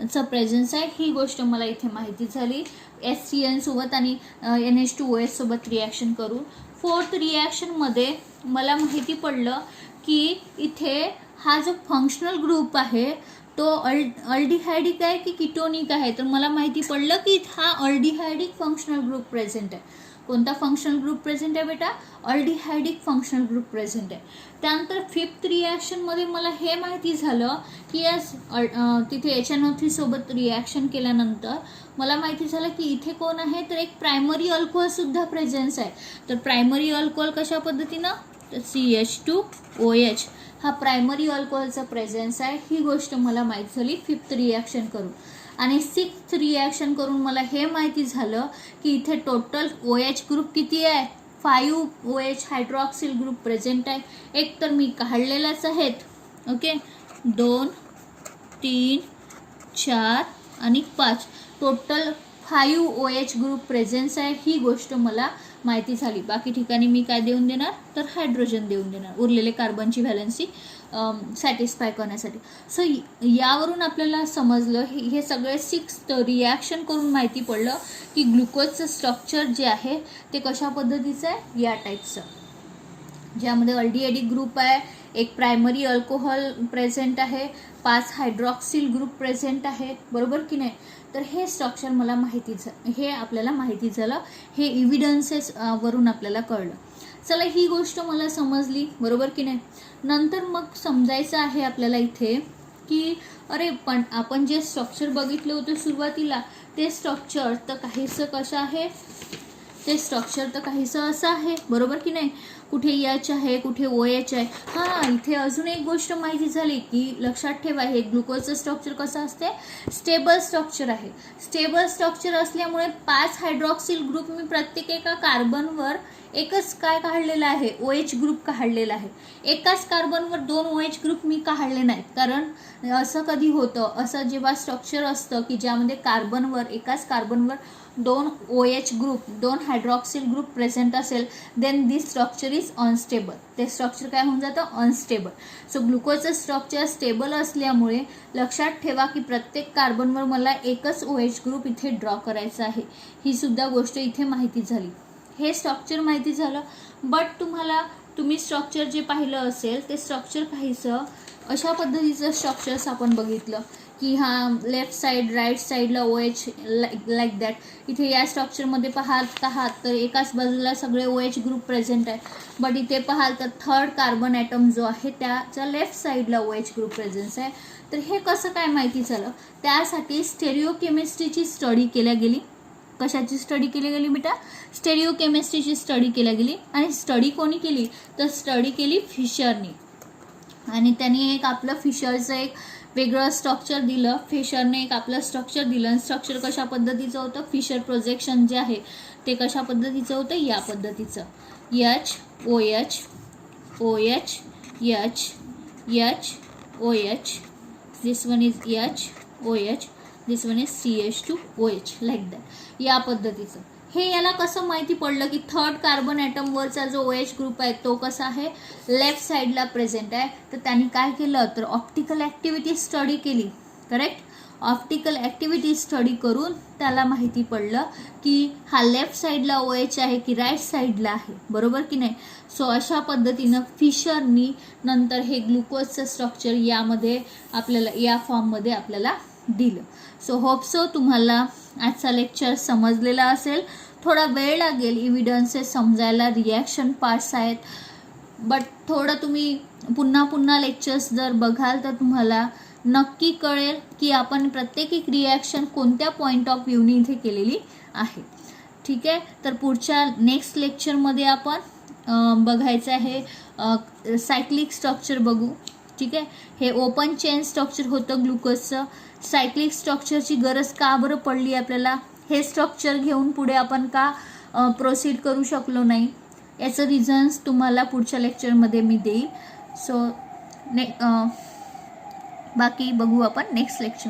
Speaker 1: चा प्रेझेन्स आहे, ही गोष्ट मला इथे माहिती झाली HCN सोबत आणि NH2OH सोबत रिॲक्शन करून. फोर्थ रिॲक्शनमध्ये मला माहिती पडलं की इथे हा जो फंक्शनल ग्रुप आहे तो अल्डिहायडिक आहे की किटोनिक आहे. तर मला माहिती पडलं की हा अल्डिहायडिक फंक्शनल ग्रुप प्रेझेंट आहे. कोणता फंक्शनल ग्रुप प्रेझेंट आहे बेटा? अल्डिहायडिक फंक्शनल ग्रुप प्रेझेंट आहे. त्यानंतर फिफ्थ रिॲक्शनमध्ये मला हे माहिती झालं की तिथे HNO3 सोबत रिॲक्शन केल्यानंतर मला माहिती झालं की इथे कोण आहे, तर एक प्रायमरी अल्कोहोलसुद्धा प्रेझेन्स आहे. तर प्रायमरी अल्कोहोल कशा पद्धतीनं, तर CH2OH हा प्रायमरी अल्कोहोलचा प्रेझेन्स आहे. ही गोष्ट मला माहीत झाली फिफ्थ रिॲक्शन करून. आणि सिक्स्थ रिॲक्शन करून मला हे माहिती झालं की इथे टोटल OH ग्रुप किती आहे, 5 OH हायड्रॉक्सिल ग्रुप प्रेझेंट आहे. एक तर मी काढलेलाच आहेत, ओके, 2 3 4 आणि 5 टोटल 5 OH ग्रुप प्रेझेन्स आहे. ही गोष्ट मला माहिती झाली. बाकी ठिकाणी मी काय देऊन देणार, तर हायड्रोजन देऊन देणार उरलेले कार्बनची व्हॅलन्सी सॅटिस्फाय करण्यासाठी. सो यावरून आपल्याला समजलं, हे सगळे 6 रिॲक्शन करून माहिती पडलं की ग्लुकोजचं स्ट्रक्चर जे आहे ते कशा पद्धतीचं आहे, या टाईपचं, ज्यामध्ये अल्डिहायडिक ग्रुप आहे, एक प्रायमरी अल्कोहोल प्रेझेंट आहे, 5 हायड्रॉक्सिल ग्रुप प्रेझेंट आहे, बरोबर की नाही. तर हे स्ट्रक्चर मला हे आपल्याला माहिती झालं, हे इव्हिडन्सेस वरून आपल्याला कळलं. चला, ही गोष्ट मला समजली, बरोबर की नाही. नंतर मग समजायचं आहे आपल्याला इथे की अरे पण आपण जे स्ट्रक्चर बघितलं होतं सुरुवातीला, ते स्ट्रक्चर तर काहीसं कसं आहे, ते स्ट्रक्चर तर काहीसं असं आहे, बरोबर की नाही. कुठे H आहे, कुठे OH आहे. हां, इथे अजून एक गोष्ट माहिती झाली की लक्षात ठेवा, हे ग्लुकोजचं स्ट्रक्चर कसं असते, स्टेबल स्ट्रक्चर आहे. स्टेबल स्ट्रक्चर असल्यामुळे 5 हायड्रॉक्सिल ग्रुप मी प्रत्येक एका कार्बनवर एकच काय काढलेला आहे, OH ग्रुप काढलेला आहे. एकाच कार्बनवर 2 OH ग्रुप मी काढले नाहीत. कारण असं कधी होतं, असं जेव्हा स्ट्रक्चर असतं की ज्यामध्ये एकाच कार्बनवर 2 OH group, 2 hydroxyl group present असेल, then this structure is unstable. ते स्ट्रक्चर काय होऊन जातं, अनस्टेबल. सो ग्लुकोजचं स्ट्रक्चर स्टेबल असल्यामुळे लक्षात ठेवा की प्रत्येक कार्बनवर मला एकच OH ग्रुप इथे ड्रॉ करायचा आहे. ही सुद्धा गोष्ट इथे माहिती झाली. हे स्ट्रक्चर माहिती झालं. बट तुम्ही स्ट्रक्चर जे पाहिलं असेल ते स्ट्रक्चर काहीसं अशा पद्धतीचं स्ट्रक्चर्स आपण बघितलं की हां, लेफ्ट साईड राईट साईडला OH लाईक दॅट. इथे या स्ट्रक्चरमध्ये पाहत आहात तर एकाच बाजूला सगळे OH ग्रुप प्रेझेंट आहे. बट इथे पाहाल तर थर्ड कार्बन ॲटम जो आहे त्याच्या लेफ्ट साईडला OH ग्रुप प्रेझेन्स आहे. तर हे कसं काय माहिती झालं, त्यासाठी स्टेरिओकेमिस्ट्रीची स्टडी केल्या गेली. कशाची स्टडी केली गेली बेटा, स्टेरिओकेमिस्ट्रीची स्टडी केल्या गेली. आणि स्टडी कोणी केली, तर स्टडी केली फिशरनी. आणि त्यांनी एक आपलं फिशरचं एक वेगळं स्ट्रक्चर दिलं, फिशरने एक आपलं स्ट्रक्चर दिलं. आणि स्ट्रक्चर कशा पद्धतीचं होतं, फिशर प्रोजेक्शन जे आहे ते कशा पद्धतीचं होतं, या पद्धतीचं, HOH OH HOH, this one is HOH, this one is CH2OH, like that, या पद्धतीचं. हे याला कसं माहिती पडलं की थर्ड कार्बन ॲटमवरचा जो OH ग्रुप आहे तो कसा आहे, लेफ्ट साईडला प्रेझेंट आहे. तर त्यांनी काय केलं, तर ऑप्टिकल ॲक्टिव्हिटी स्टडी केली. करेक्ट, ऑप्टिकल ॲक्टिव्हिटी स्टडी करून त्याला माहिती पडलं की हा लेफ्ट साईडला OH आहे की राईट साईडला आहे, बरोबर की नाही. सो अशा पद्धतीनं फिशरनी नंतर हे ग्लुकोजचं स्ट्रक्चर या फॉर्ममध्ये आपल्याला दिलं. सो होप सो तुम्हाला आजचा लेक्चर समजलेला असेल. थोडा वेळ लागेल इव्हिडन्सेस समजायला, रिॲक्शन पार्ट्स आहेत. बट थोडं तुम्ही पुन्हा लेक्चर्स जर बघाल तर तुम्हाला नक्की कळेल की आपण प्रत्येक एक रिॲक्शन कोणत्या पॉईंट ऑफ व्ह्यूनी इथे केलेली आहे. ठीक आहे, तर पुढच्या नेक्स्ट लेक्चरमध्ये आपण बघायचं आहे सायक्लिक स्ट्रक्चर बघू. ठीक आहे, हे ओपन चेन स्ट्रक्चर होतं ग्लुकोजचं. सायक्लिक स्ट्रक्चरची गरज का बरं पडली आपल्याला, हे स्ट्रक्चर घेऊन पुढे आपण का प्रोसीड करू शकलो नाही, याचं रिझन्स तुम्हाला पुढच्या लेक्चरमध्ये मी देईल. सो बाकी बघू आपण नेक्स्ट लेक्चर.